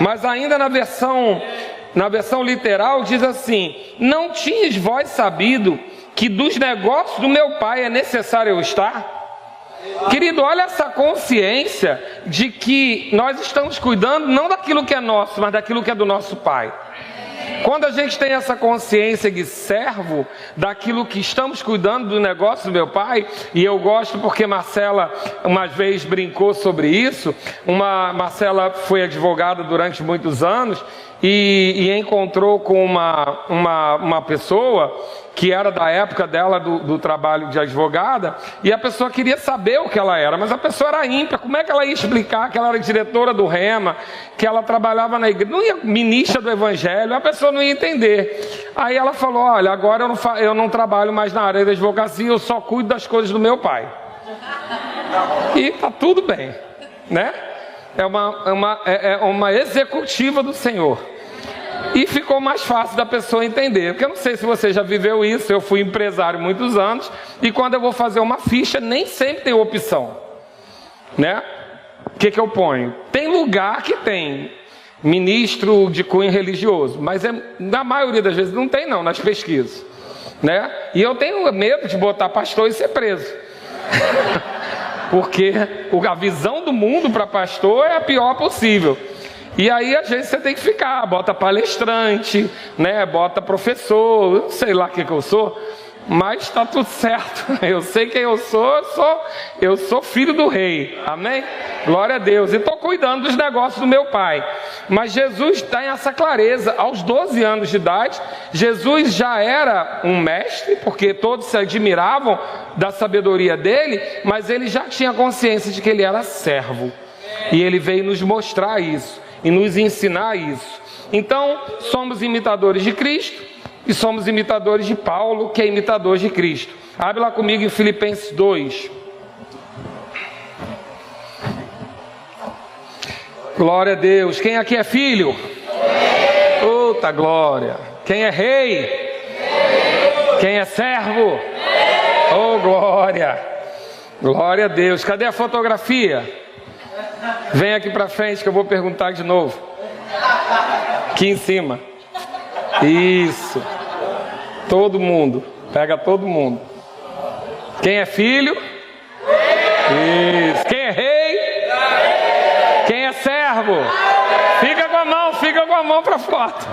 Mas ainda na versão literal diz assim: não tinhas vós sabido que dos negócios do meu pai é necessário eu estar? Querido, olha essa consciência de que nós estamos cuidando não daquilo que é nosso, mas daquilo que é do nosso pai. Quando a gente tem essa consciência de servo, daquilo que estamos cuidando do negócio do meu pai, e eu gosto porque Marcela uma vez brincou sobre isso. Marcela foi advogada durante muitos anos e encontrou com uma pessoa que era da época dela do trabalho de advogada, e a pessoa queria saber o que ela era, mas a pessoa era ímpia. Como é que ela ia explicar que ela era diretora do Rema, que ela trabalhava na igreja, não ia ministra do evangelho? A pessoa não ia entender. Aí ela falou: olha, agora eu não trabalho mais na área da advocacia, eu só cuido das coisas do meu pai. E tá tudo bem, né? É uma executiva do Senhor. E ficou mais fácil da pessoa entender. Porque eu não sei se você já viveu isso. Eu fui empresário muitos anos, e quando eu vou fazer uma ficha, nem sempre tem opção, né? O que eu ponho? Tem lugar que tem ministro de cunho religioso, mas na maioria das vezes não tem, não, nas pesquisas, né? E eu tenho medo de botar pastor e ser preso. Porque a visão do mundo para pastor é a pior possível. E aí, às vezes, você tem que ficar, bota palestrante, né? Bota professor, eu sei lá o que eu sou, mas está tudo certo. Eu sei quem eu sou filho do rei, amém? Glória a Deus. E estou cuidando dos negócios do meu pai. Mas Jesus tem essa clareza. Aos 12 anos de idade, Jesus já era um mestre, porque todos se admiravam da sabedoria dele, mas ele já tinha consciência de que ele era servo. E ele veio nos mostrar isso e nos ensinar isso. Então, somos imitadores de Cristo e somos imitadores de Paulo, que é imitador de Cristo. Abre lá comigo em Filipenses 2. Glória a Deus. Quem aqui é filho? Outra glória. Quem é rei? Quem é servo? Oh, glória. Glória a Deus. Cadê a fotografia? Vem aqui para frente que eu vou perguntar de novo. Aqui em cima. Isso. Todo mundo. Pega todo mundo. Quem é filho? Isso. Quem é rei? Quem é servo? Fica com a mão para foto.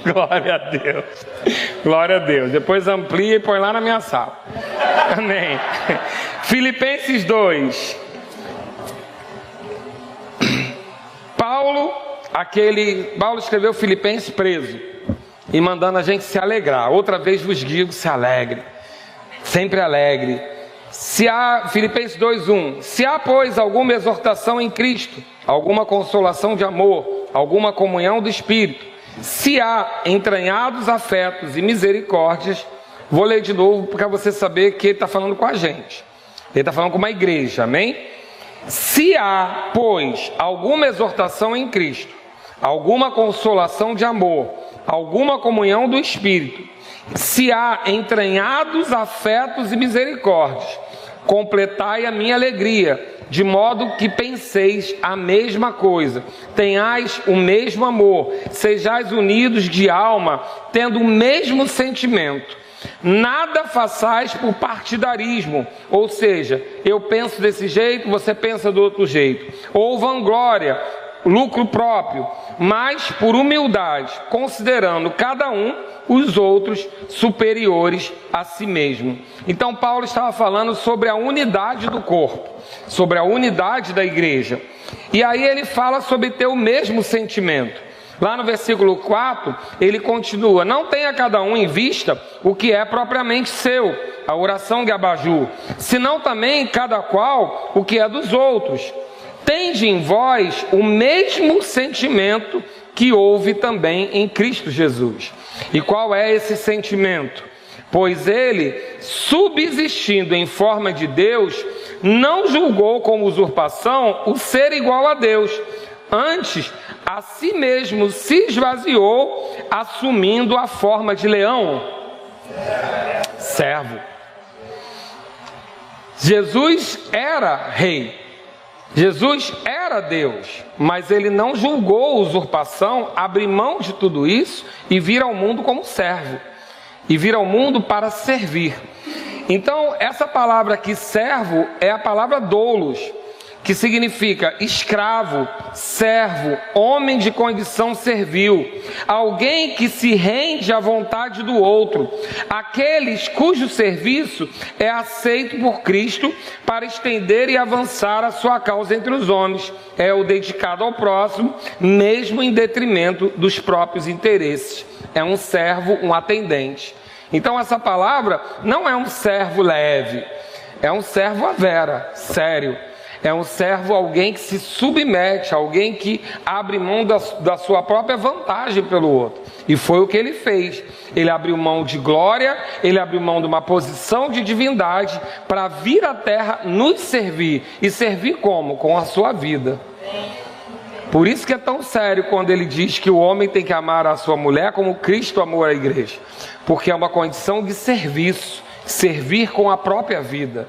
Glória a Deus. Glória a Deus. Depois amplia e põe lá na minha sala. Amém. Filipenses 2. Paulo escreveu Filipenses preso e mandando a gente se alegrar. Outra vez vos digo, se alegre. Sempre alegre. Filipenses 2:1. Se há, pois, alguma exortação em Cristo, alguma consolação de amor, alguma comunhão do Espírito, se há entranhados afetos e misericórdias, vou ler de novo para você saber que ele está falando com a gente. Ele está falando com uma igreja, amém? Se há, pois, alguma exortação em Cristo, alguma consolação de amor, alguma comunhão do Espírito, se há entranhados afetos e misericórdias, completai a minha alegria, de modo que penseis a mesma coisa, tenhais o mesmo amor, sejais unidos de alma, tendo o mesmo sentimento. Nada façais por partidarismo, ou seja, eu penso desse jeito, você pensa do outro jeito, ou vanglória, lucro próprio, mas por humildade, considerando cada um os outros superiores a si mesmo. Então Paulo estava falando sobre a unidade do corpo, sobre a unidade da igreja. E aí ele fala sobre ter o mesmo sentimento. Lá no versículo 4, ele continua: não tenha cada um em vista o que é propriamente seu, a oração de abajur, senão também cada qual o que é dos outros. Tende em vós o mesmo sentimento que houve também em Cristo Jesus. E qual é esse sentimento? Pois ele, subsistindo em forma de Deus, não julgou como usurpação o ser igual a Deus. Antes, a si mesmo se esvaziou, assumindo a forma de leão. Servo. Jesus era rei. Jesus era Deus, mas ele não julgou usurpação, abrir mão de tudo isso e vir ao mundo como servo, e vir ao mundo para servir. Então, essa palavra aqui, servo, é a palavra doulos, que significa escravo, servo, homem de condição servil, alguém que se rende à vontade do outro, aqueles cujo serviço é aceito por Cristo para estender e avançar a sua causa entre os homens, é o dedicado ao próximo, mesmo em detrimento dos próprios interesses. É um servo, um atendente. Então essa palavra não é um servo leve, é um servo à vera, sério. É um servo, alguém que se submete, alguém que abre mão da sua própria vantagem pelo outro. E foi o que ele fez. Ele abriu mão de glória, ele abriu mão de uma posição de divindade para vir à terra nos servir. E servir como? Com a sua vida. Por isso que é tão sério quando ele diz que o homem tem que amar a sua mulher como Cristo amou a igreja. Porque é uma condição de serviço, servir com a própria vida.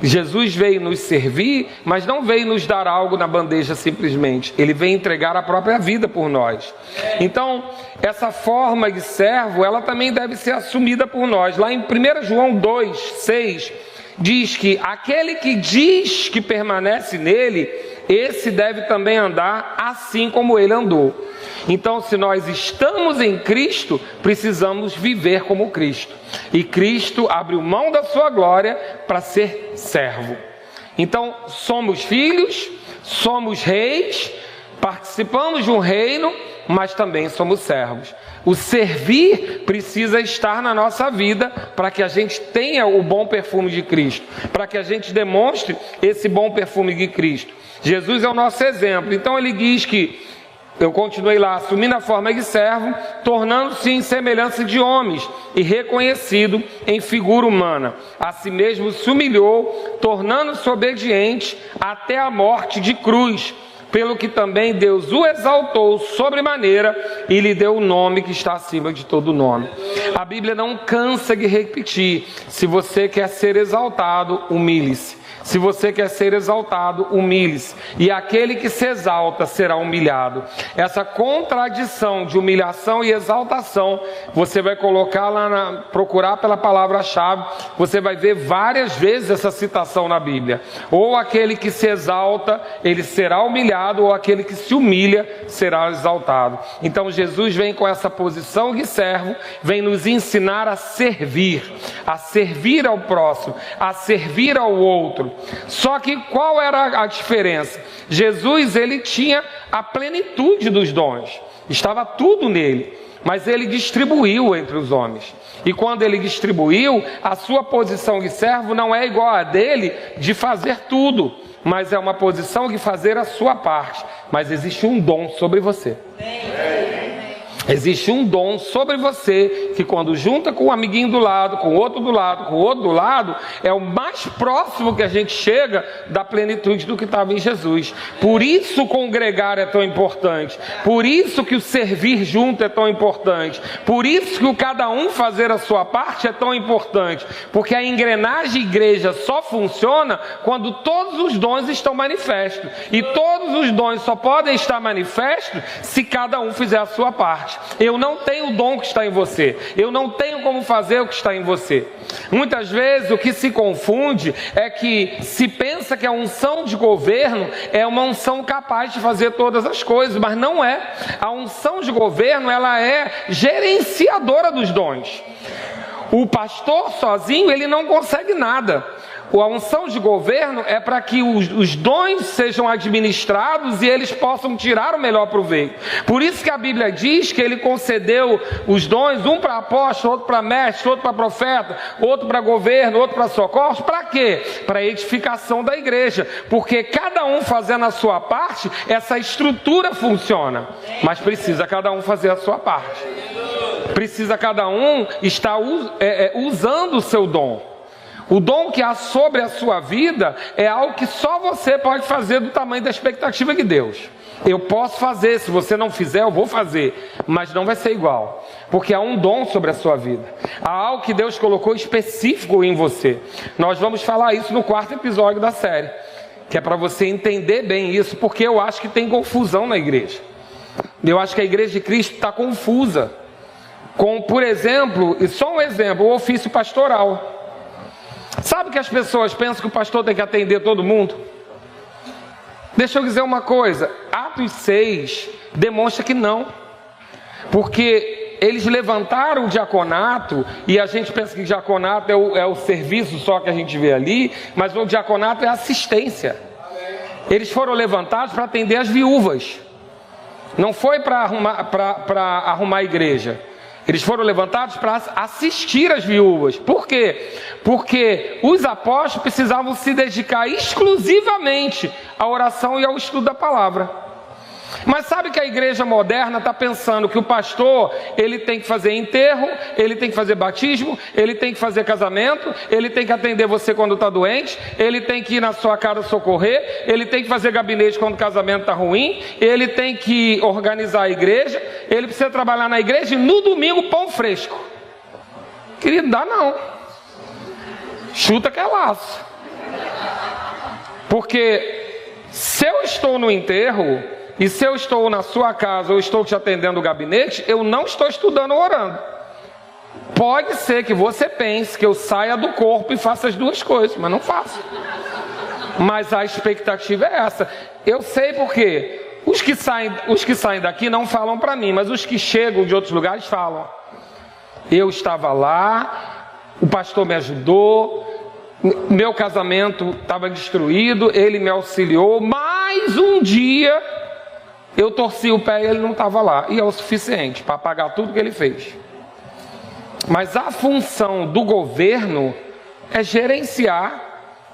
Jesus veio nos servir, mas não veio nos dar algo na bandeja simplesmente. Ele veio entregar a própria vida por nós. Então, essa forma de servo, ela também deve ser assumida por nós. Lá em 1 João 2:6, diz que aquele que diz que permanece nele, esse deve também andar assim como ele andou. Então, se nós estamos em Cristo, precisamos viver como Cristo. E Cristo abriu mão da sua glória para ser servo. Então, somos filhos, somos reis, participamos de um reino, mas também somos servos. O servir precisa estar na nossa vida para que a gente tenha o bom perfume de Cristo, para que a gente demonstre esse bom perfume de Cristo. Jesus é o nosso exemplo. Então ele diz que eu continuei lá, assumindo a forma de servo, tornando-se em semelhança de homens e reconhecido em figura humana. A si mesmo se humilhou, tornando-se obediente até a morte de cruz, pelo que também Deus o exaltou sobremaneira e lhe deu o nome que está acima de todo nome. A Bíblia não cansa de repetir: se você quer ser exaltado, humilhe-se. Se você quer ser exaltado, humilhe-se. E aquele que se exalta será humilhado. Essa contradição de humilhação e exaltação, você vai colocar lá, procurar pela palavra-chave, você vai ver várias vezes essa citação na Bíblia. Ou aquele que se exalta, ele será humilhado, ou aquele que se humilha, será exaltado. Então Jesus vem com essa posição de servo, vem nos ensinar a servir ao próximo, a servir ao outro. Só que qual era a diferença? Jesus, ele tinha a plenitude dos dons, estava tudo nele, mas ele distribuiu entre os homens. E quando ele distribuiu, a sua posição de servo não é igual a dele de fazer tudo, mas é uma posição de fazer a sua parte. Mas existe um dom sobre você. Existe um dom sobre você, que quando junta com um amiguinho do lado, com outro do lado, com outro do lado, é o mais próximo que a gente chega da plenitude do que estava em Jesus. Por isso o congregar é tão importante, por isso que o servir junto é tão importante, por isso que o cada um fazer a sua parte é tão importante, porque a engrenagem igreja só funciona quando todos os dons estão manifestos, e todos os dons só podem estar manifestos se cada um fizer a sua parte. Eu não tenho o dom que está em você, eu não tenho como fazer o que está em você. Muitas vezes o que se confunde é que se pensa que a unção de governo é uma unção capaz de fazer todas as coisas, mas não é. A unção de governo, ela é gerenciadora dos dons. O pastor sozinho, ele não consegue nada. A unção de governo é para que os dons sejam administrados e eles possam tirar o melhor proveito. Por isso que a Bíblia diz que ele concedeu os dons, um para apóstolo, outro para mestre, outro para profeta, outro para governo, outro para socorro. Para quê? Para a edificação da igreja. Porque cada um fazendo a sua parte, essa estrutura funciona. Mas precisa cada um fazer a sua parte. Precisa cada um estar usando o seu dom. O dom que há sobre a sua vida é algo que só você pode fazer do tamanho da expectativa de Deus. Eu posso fazer, se você não fizer, eu vou fazer, mas não vai ser igual, porque há um dom sobre a sua vida. Há algo que Deus colocou específico em você. Nós vamos falar isso no 4º episódio da série, que é para você entender bem isso, porque eu acho que tem confusão na igreja. Eu acho que a igreja de Cristo está confusa com, por exemplo, e só um exemplo, o ofício pastoral. Sabe que as pessoas pensam que o pastor tem que atender todo mundo? Deixa eu dizer uma coisa, Atos 6 demonstra que não, porque eles levantaram o diaconato, e a gente pensa que diaconato é o serviço só que a gente vê ali, mas o diaconato é assistência. Eles foram levantados para atender as viúvas, não foi para arrumar a igreja. Eles foram levantados para assistir as viúvas. Por quê? Porque os apóstolos precisavam se dedicar exclusivamente à oração e ao estudo da palavra. Mas sabe que a igreja moderna está pensando que o pastor, ele tem que fazer enterro, ele tem que fazer batismo, ele tem que fazer casamento, ele tem que atender você quando está doente, ele tem que ir na sua casa socorrer, ele tem que fazer gabinete quando o casamento está ruim, ele tem que organizar a igreja, ele precisa trabalhar na igreja e no domingo pão fresco. Querido, dá não. Chuta que é laço. Porque se eu estou no enterro, e se eu estou na sua casa ou estou te atendendo no gabinete, eu não estou estudando ou orando. Pode ser que você pense que eu saia do corpo e faça as duas coisas, mas não faço. Mas a expectativa é essa. Eu sei porque os que saem daqui não falam para mim, mas os que chegam de outros lugares falam. Eu estava lá, o pastor me ajudou, meu casamento estava destruído, ele me auxiliou, mas um dia eu torci o pé e ele não estava lá. E é o suficiente para pagar tudo que ele fez. Mas a função do governo é gerenciar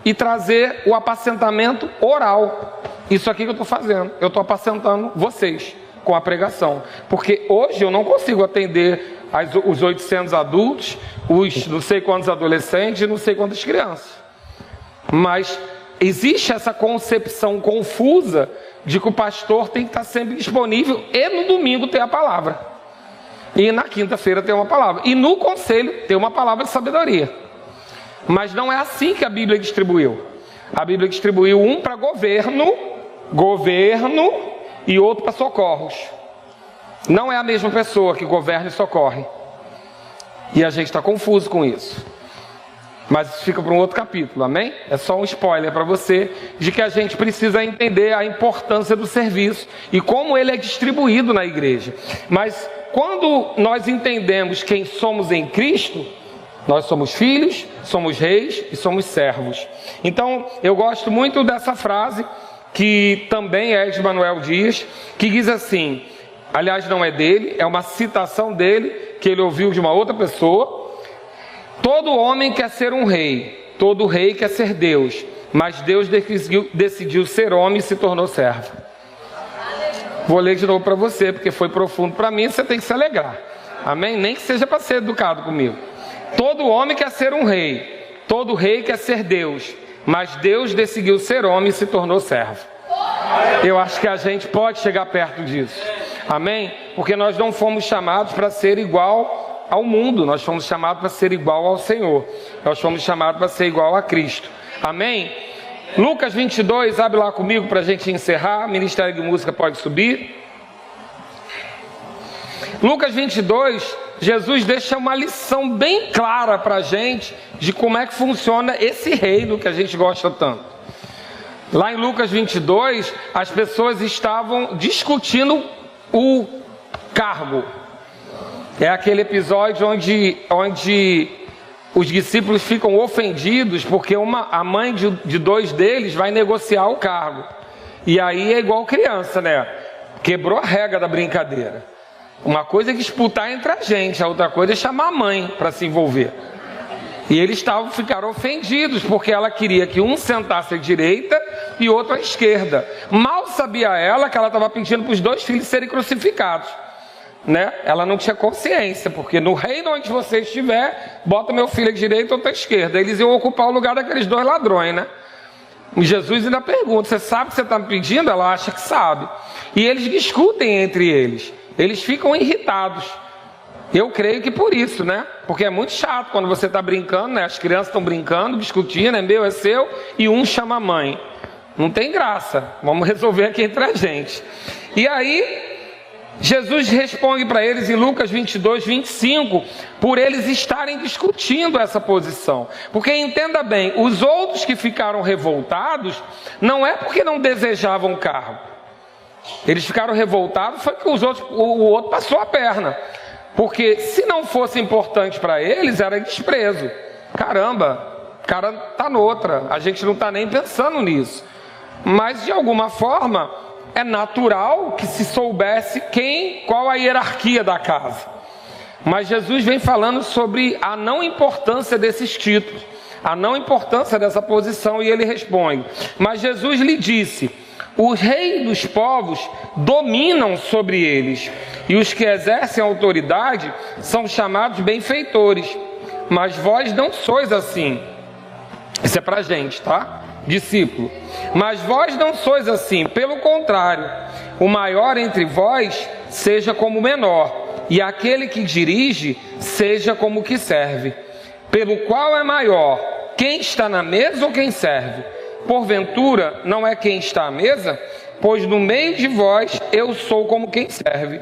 e trazer o apacentamento oral. Isso aqui que eu estou fazendo. Eu estou apacentando vocês com a pregação. Porque hoje eu não consigo atender os 800 adultos, os não sei quantos adolescentes e não sei quantas crianças. Mas existe essa concepção confusa de que o pastor tem que estar sempre disponível e no domingo ter a palavra. E na quinta-feira ter uma palavra. E no conselho ter uma palavra de sabedoria. Mas não é assim que a Bíblia distribuiu. A Bíblia distribuiu um para governo e outro para socorros. Não é a mesma pessoa que governa e socorre. E a gente está confuso com isso. Mas isso fica para um outro capítulo, amém? É só um spoiler para você de que a gente precisa entender a importância do serviço e como ele é distribuído na igreja. Mas quando nós entendemos quem somos em Cristo, nós somos filhos, somos reis e somos servos. Então, eu gosto muito dessa frase, que também é de Manuel Dias, que diz assim, aliás não é dele, é uma citação dele, que ele ouviu de uma outra pessoa: todo homem quer ser um rei, todo rei quer ser Deus, mas Deus decidiu ser homem e se tornou servo. Vou ler de novo para você, porque foi profundo para mim, você tem que se alegrar. Amém? Nem que seja para ser educado comigo. Todo homem quer ser um rei, todo rei quer ser Deus, mas Deus decidiu ser homem e se tornou servo. Eu acho que a gente pode chegar perto disso. Amém? Porque nós não fomos chamados para ser igual ao mundo, nós fomos chamados para ser igual ao Senhor, nós fomos chamados para ser igual a Cristo. Amém? Lucas 22, abre lá comigo para a gente encerrar. Ministério de Música pode subir. Lucas 22, Jesus deixa uma lição bem clara para a gente de como é que funciona esse reino que a gente gosta tanto. Lá em Lucas 22, as pessoas estavam discutindo o cargo. É aquele episódio onde os discípulos ficam ofendidos porque a mãe de dois deles vai negociar o cargo. E aí é igual criança, né? Quebrou a regra da brincadeira. Uma coisa é disputar entre a gente, a outra coisa é chamar a mãe para se envolver. E eles ficaram ofendidos porque ela queria que um sentasse à direita e outro à esquerda. Mal sabia ela que ela estava pedindo para os dois filhos serem crucificados. Né? Ela não tinha consciência, porque no reino onde você estiver, bota meu filho à direita ou outro à esquerda. Eles iam ocupar o lugar daqueles dois ladrões, né? E Jesus ainda pergunta: você sabe o que você está me pedindo? Ela acha que sabe. E eles discutem entre eles. Eles ficam irritados. Eu creio que por isso, né? Porque é muito chato quando você está brincando, né? As crianças estão brincando, discutindo, é meu, é seu, e um chama a mãe. Não tem graça. Vamos resolver aqui entre a gente. E aí Jesus responde para eles em Lucas 22, 25, por eles estarem discutindo essa posição. Porque entenda bem, os outros que ficaram revoltados, não é porque não desejavam cargo. Eles ficaram revoltados, foi que o outro passou a perna. Porque se não fosse importante para eles, era desprezo. Caramba, o cara está noutra, a gente não está nem pensando nisso. Mas de alguma forma é natural que se soubesse qual a hierarquia da casa. Mas Jesus vem falando sobre a não importância desses títulos, a não importância dessa posição, e ele responde: mas Jesus lhe disse: os reis dos povos dominam sobre eles, e os que exercem autoridade são chamados benfeitores, mas vós não sois assim. Isso é pra gente, tá? Discípulo. Mas vós não sois assim, pelo contrário, o maior entre vós seja como o menor, e aquele que dirige seja como o que serve. Pelo qual é maior, quem está na mesa ou quem serve? Porventura não é quem está à mesa? Pois no meio de vós eu sou como quem serve.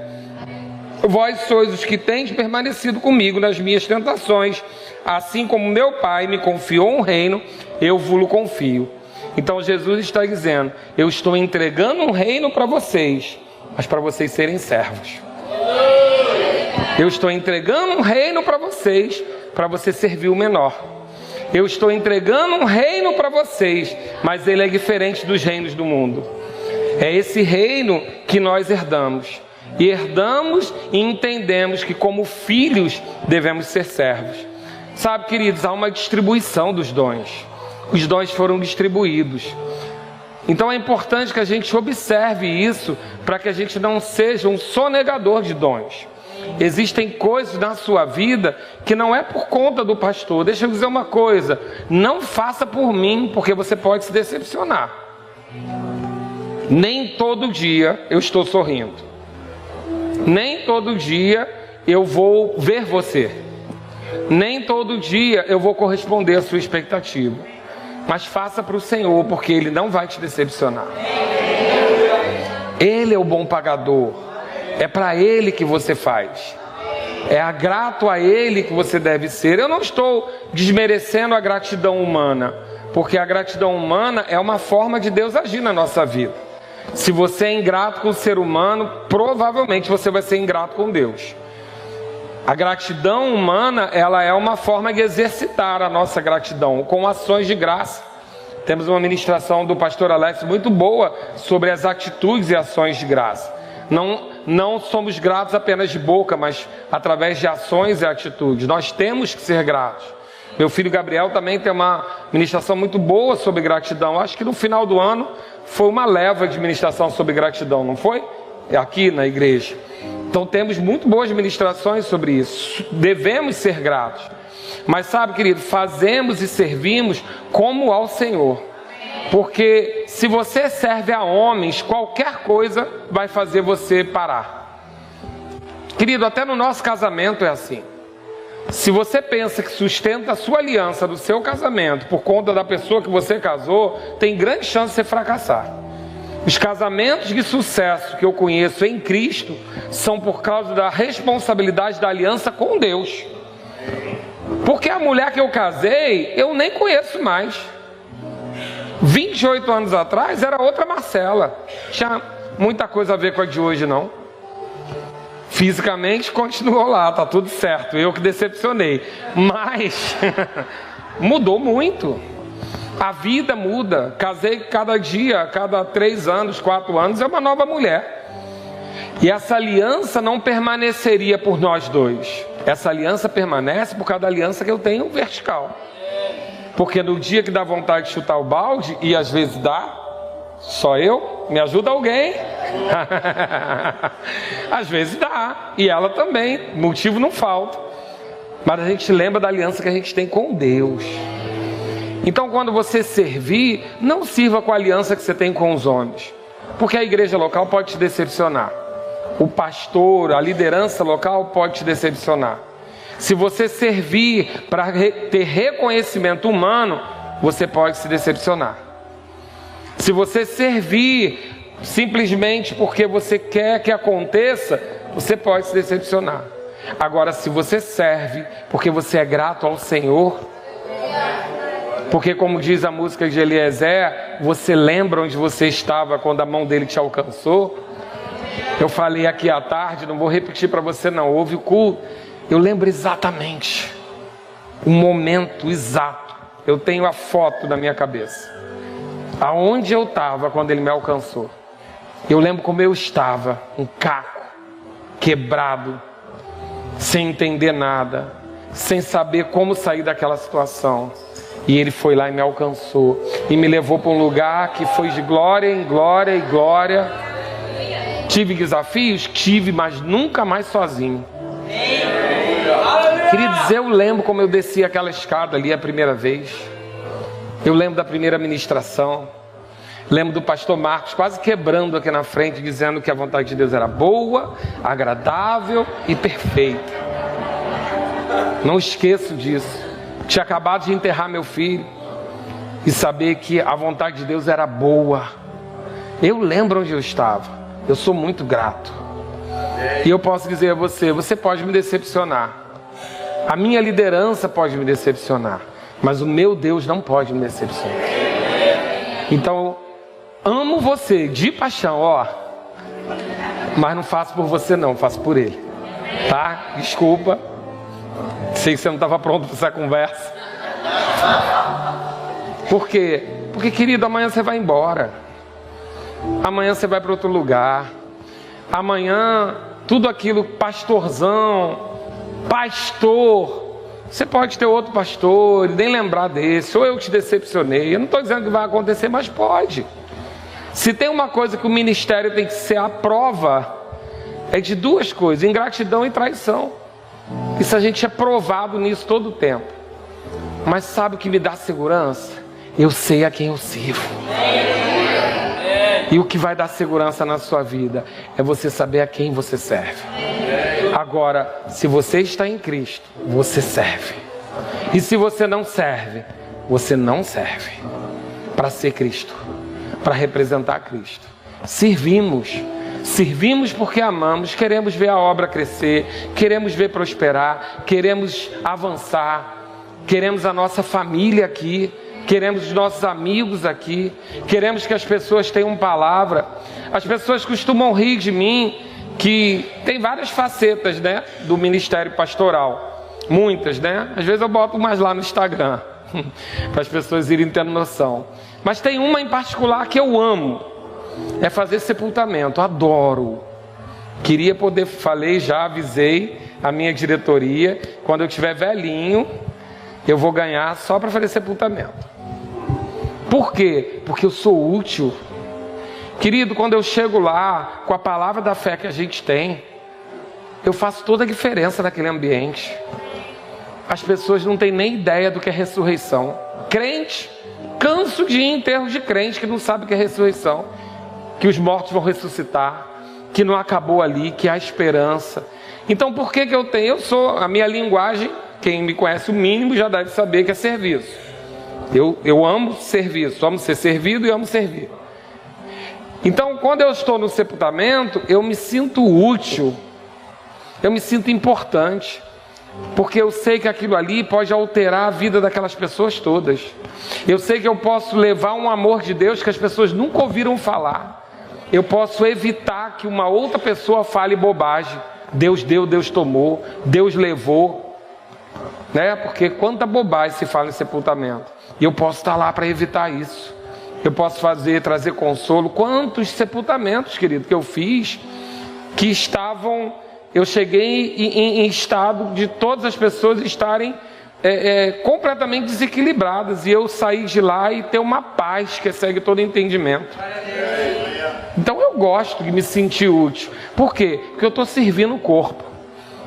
Vós sois os que tendes permanecido comigo nas minhas tentações, assim como meu Pai me confiou um reino, eu vos confio. Então Jesus está dizendo: eu estou entregando um reino para vocês, mas para vocês serem servos. Eu estou entregando um reino para vocês, para você servir o menor. Eu estou entregando um reino para vocês, mas ele é diferente dos reinos do mundo. É esse reino que nós herdamos. E herdamos e entendemos que como filhos devemos ser servos. Sabe, queridos, há uma distribuição dos dons. Os dons foram distribuídos. Então é importante que a gente observe isso, para que a gente não seja um sonegador de dons. Existem coisas na sua vida que não é por conta do pastor. Deixa eu dizer uma coisa: não faça por mim, porque você pode se decepcionar. Nem todo dia eu estou sorrindo. Nem todo dia eu vou ver você. Nem todo dia eu vou corresponder à sua expectativa. Mas faça para o Senhor, porque Ele não vai te decepcionar. Ele é o bom pagador. É para Ele que você faz. É grato a Ele que você deve ser. Eu não estou desmerecendo a gratidão humana, porque a gratidão humana é uma forma de Deus agir na nossa vida. Se você é ingrato com o ser humano, provavelmente você vai ser ingrato com Deus. A gratidão humana, ela é uma forma de exercitar a nossa gratidão com ações de graça. Temos uma ministração do pastor Alex muito boa sobre as atitudes e ações de graça. Não somos gratos apenas de boca, mas através de ações e atitudes. Nós temos que ser gratos. Meu filho Gabriel também tem uma ministração muito boa sobre gratidão. Acho que no final do ano foi uma leva de ministração sobre gratidão, não foi? Aqui na igreja. Então temos muito boas ministrações sobre isso. Devemos ser gratos. Mas sabe, querido, fazemos e servimos como ao Senhor. Porque se você serve a homens, qualquer coisa vai fazer você parar. Querido, até no nosso casamento é assim. Se você pensa que sustenta a sua aliança do seu casamento por conta da pessoa que você casou, tem grande chance de você fracassar. Os casamentos de sucesso que eu conheço em Cristo são por causa da responsabilidade da aliança com Deus. Porque a mulher que eu casei, eu nem conheço mais. 28 anos atrás era outra Marcela. Tinha muita coisa a ver com a de hoje, não. Fisicamente continuou lá, tá tudo certo. Eu que decepcionei. Mas mudou muito. A vida muda. Casei cada dia, cada 3 anos, 4 anos, é uma nova mulher. E essa aliança não permaneceria por nós dois. Essa aliança permanece por causa da aliança que eu tenho vertical. Porque no dia que dá vontade de chutar o balde, e às vezes dá, só eu, me ajuda alguém. Às vezes dá, e ela também, motivo não falta. Mas a gente lembra da aliança que a gente tem com Deus. Então quando você servir, não sirva com a aliança que você tem com os homens. Porque a igreja local pode te decepcionar. O pastor, a liderança local pode te decepcionar. Se você servir para ter reconhecimento humano, você pode se decepcionar. Se você servir simplesmente porque você quer que aconteça, você pode se decepcionar. Agora, se você serve porque você é grato ao Senhor, porque como diz a música de Eliezer, você lembra onde você estava quando a mão dele te alcançou. Eu falei aqui à tarde, não vou repetir para você não, houve o culto. Eu lembro exatamente o momento exato. Eu tenho a foto na minha cabeça. Aonde eu estava quando ele me alcançou. Eu lembro como eu estava, um caco, quebrado, sem entender nada, sem saber como sair daquela situação. E ele foi lá e me alcançou. E me levou para um lugar que foi de glória em glória e glória. Tive desafios? Tive, mas nunca mais sozinho. Queridos, eu lembro como eu desci aquela escada ali a primeira vez. Eu lembro da primeira ministração. Lembro do pastor Marcos quase quebrando aqui na frente, dizendo que a vontade de Deus era boa, agradável e perfeita. Não esqueço disso. Tinha acabado de enterrar meu filho e saber que a vontade de Deus era boa. Eu lembro onde eu estava. Eu sou muito grato. E eu posso dizer a você, você pode me decepcionar. A minha liderança pode me decepcionar. Mas o meu Deus não pode me decepcionar. Então, amo você de paixão, ó. Mas não faço por você não, faço por Ele. Tá? Desculpa. Sei que você não estava pronto para essa conversa. Por quê? Porque, querido, amanhã você vai embora. Amanhã você vai para outro lugar. Amanhã, tudo aquilo, pastorzão, pastor, você pode ter outro pastor e nem lembrar desse, ou eu te decepcionei. Eu não estou dizendo que vai acontecer, mas pode. Se tem uma coisa que o ministério tem que ser a prova, é de 2 coisas, ingratidão e traição. Isso a gente é provado nisso todo o tempo. Mas sabe o que me dá segurança? Eu sei a quem eu sirvo. E o que vai dar segurança na sua vida é você saber a quem você serve. Agora, se você está em Cristo, você serve. E se você não serve, você não serve. Para ser Cristo, para representar Cristo. Servimos servimos porque amamos, queremos ver a obra crescer, queremos ver prosperar, queremos avançar, queremos a nossa família aqui, queremos os nossos amigos aqui, queremos que as pessoas tenham palavra. As pessoas costumam rir de mim, que tem várias facetas, né, do ministério pastoral, muitas, né? Às vezes eu boto mais lá no Instagram, para as pessoas irem tendo noção. Mas tem uma em particular que eu amo, é fazer sepultamento, adoro. Queria poder, falei já, avisei a minha diretoria, quando eu estiver velhinho, eu vou ganhar só para fazer sepultamento. Por quê? Porque eu sou útil. Querido, quando eu chego lá, com a palavra da fé que a gente tem, eu faço toda a diferença naquele ambiente. As pessoas não têm nem ideia do que é ressurreição. Crente, canso de ir em enterros de crente que não sabe o que é ressurreição, que os mortos vão ressuscitar, que não acabou ali, que há esperança. Então por que eu tenho? A minha linguagem, quem me conhece o mínimo já deve saber que é serviço. Eu amo serviço, amo ser servido e amo servir. Então, quando eu estou no sepultamento, eu me sinto útil, eu me sinto importante, porque eu sei que aquilo ali pode alterar a vida daquelas pessoas todas. Eu sei que eu posso levar um amor de Deus que as pessoas nunca ouviram falar. Eu posso evitar que uma outra pessoa fale bobagem. Deus deu, Deus tomou, Deus levou, né? Porque quanta bobagem se fala em sepultamento. E eu posso estar lá para evitar isso. Eu posso trazer consolo. Quantos sepultamentos, querido, que eu fiz, que estavam... Eu cheguei em estado de todas as pessoas estarem completamente desequilibradas. E eu saí de lá e ter uma paz que excede todo entendimento. Então eu gosto de me sentir útil. Por quê? Porque eu estou servindo o corpo.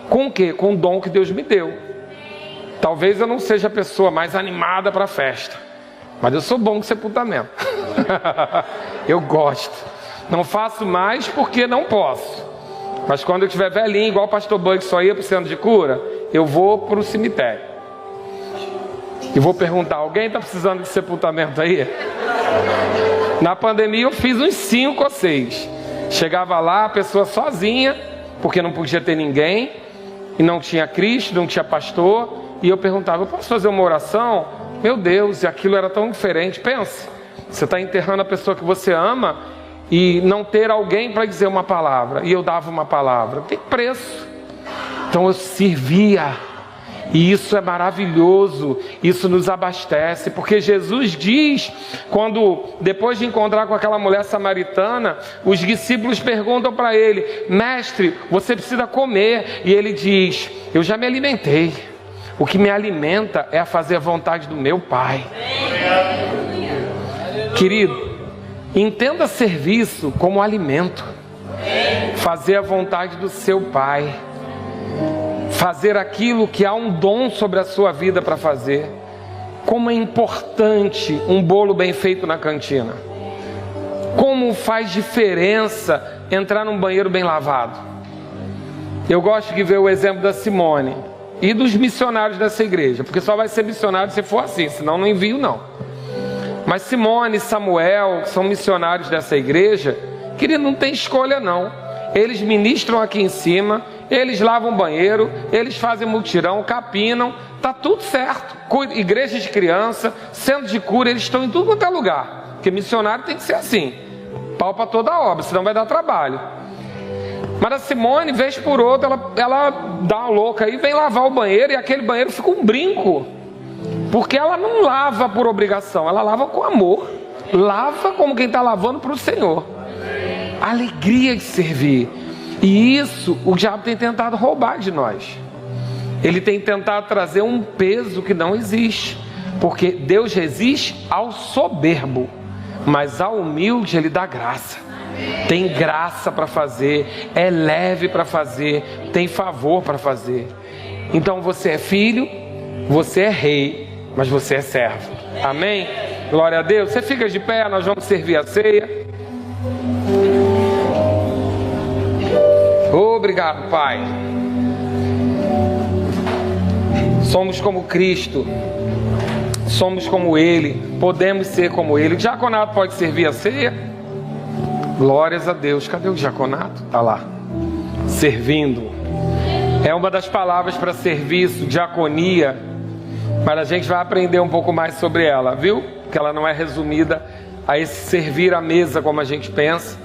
Com o quê? Com o dom que Deus me deu. Talvez eu não seja a pessoa mais animada para a festa, mas eu sou bom com sepultamento. Eu gosto. Não faço mais porque não posso. Mas quando eu estiver velhinho, igual o pastor Bug só ia para o centro de cura, eu vou para o cemitério. E vou perguntar, alguém está precisando de sepultamento aí? Na pandemia eu fiz uns 5 ou 6. Chegava lá, a pessoa sozinha, porque não podia ter ninguém, e não tinha Cristo, não tinha pastor, e eu perguntava, eu posso fazer uma oração? Meu Deus, e aquilo era tão diferente. Pense, você está enterrando a pessoa que você ama, e não ter alguém para dizer uma palavra, e eu dava uma palavra, tem preço. Então eu servia, e isso é maravilhoso, isso nos abastece, porque Jesus diz, quando depois de encontrar com aquela mulher samaritana, os discípulos perguntam para ele, mestre, você precisa comer, e ele diz, eu já me alimentei, o que me alimenta é a fazer a vontade do meu Pai. Querido, entenda serviço como alimento, fazer a vontade do seu Pai, fazer aquilo que há um dom sobre a sua vida para fazer. Como é importante um bolo bem feito na cantina, como faz diferença entrar num banheiro bem lavado. Eu gosto de ver o exemplo da Simone e dos missionários dessa igreja, porque só vai ser missionário se for assim, senão não envio não. Mas Simone e Samuel, que são missionários dessa igreja, querido, não tem escolha não. Eles ministram aqui em cima, eles lavam banheiro, eles fazem mutirão, capinam, tá tudo certo. Igreja de criança, centro de cura, eles estão em tudo quanto é lugar. Porque missionário tem que ser assim, pau para toda a obra, senão vai dar trabalho. Mas a Simone, vez por outra, ela dá uma louca aí, vem lavar o banheiro, e aquele banheiro fica um brinco. Porque ela não lava por obrigação, ela lava com amor. Lava como quem está lavando para o Senhor. Alegria de servir. E isso o diabo tem tentado roubar de nós. Ele tem tentado trazer um peso que não existe. Porque Deus resiste ao soberbo, mas ao humilde Ele dá graça. Tem graça para fazer, é leve para fazer, tem favor para fazer. Então você é filho, você é rei, mas você é servo. Amém? Glória a Deus. Você fica de pé, nós vamos servir a ceia. Obrigado, Pai. Somos como Cristo, somos como Ele, podemos ser como Ele. O diaconato pode servir a ceia. Glórias a Deus. Cadê o diaconato? Está lá. Servindo. É uma das palavras para serviço, diaconia. Mas a gente vai aprender um pouco mais sobre ela, viu? Que ela não é resumida a esse servir à mesa como a gente pensa.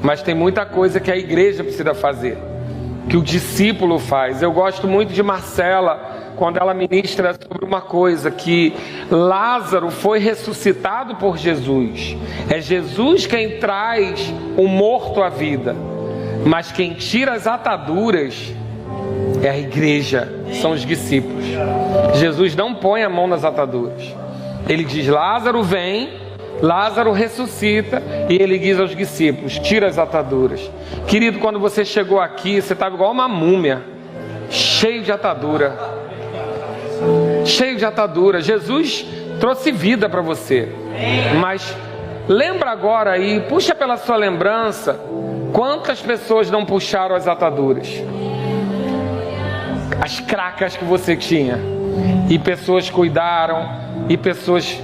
Mas tem muita coisa que a igreja precisa fazer, que o discípulo faz. Eu gosto muito de Marcela, quando ela ministra sobre uma coisa, que Lázaro foi ressuscitado por Jesus. É Jesus quem traz o morto à vida, mas quem tira as ataduras é a igreja, são os discípulos. Jesus não põe a mão nas ataduras. Ele diz: Lázaro vem, Lázaro ressuscita, e ele diz aos discípulos: tira as ataduras. Querido, quando você chegou aqui, você estava igual uma múmia, cheio de atadura. Cheio de atadura. Jesus trouxe vida para você. Mas lembra agora aí, puxa pela sua lembrança, quantas pessoas não puxaram as ataduras, as cracas que você tinha, e pessoas cuidaram, e pessoas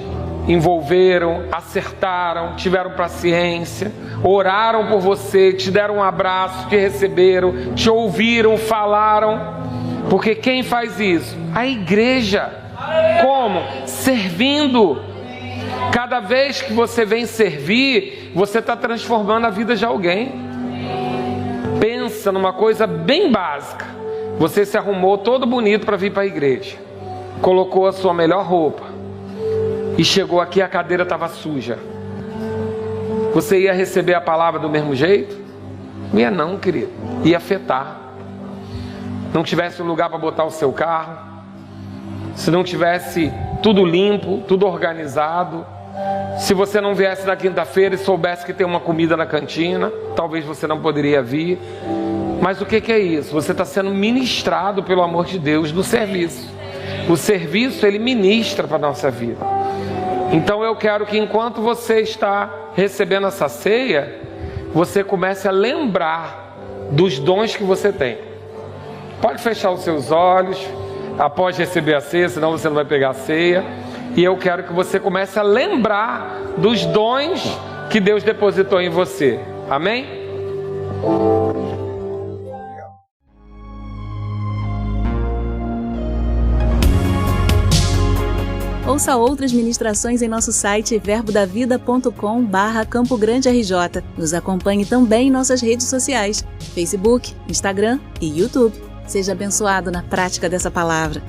envolveram, acertaram, tiveram paciência, oraram por você, te deram um abraço, te receberam, te ouviram, falaram. Porque quem faz isso? A igreja. Como? Servindo. Cada vez que você vem servir, você está transformando a vida de alguém. Pensa numa coisa bem básica. Você se arrumou todo bonito para vir para a igreja, colocou a sua melhor roupa e chegou aqui, a cadeira estava suja. Você ia receber a palavra do mesmo jeito? Não ia não, querido. Ia afetar. Não tivesse um lugar para botar o seu carro, se não tivesse tudo limpo, tudo organizado, se você não viesse na quinta-feira e soubesse que tem uma comida na cantina, talvez você não poderia vir. Mas o que é isso? Você está sendo ministrado pelo amor de Deus no serviço. O serviço, ele ministra para a nossa vida. Então eu quero que enquanto você está recebendo essa ceia, você comece a lembrar dos dons que você tem. Pode fechar os seus olhos após receber a ceia, senão você não vai pegar a ceia. E eu quero que você comece a lembrar dos dons que Deus depositou em você. Amém? Ouça outras ministrações em nosso site verbodavida.com/Campo Grande RJ. Nos acompanhe também em nossas redes sociais, Facebook, Instagram e YouTube. Seja abençoado na prática dessa palavra.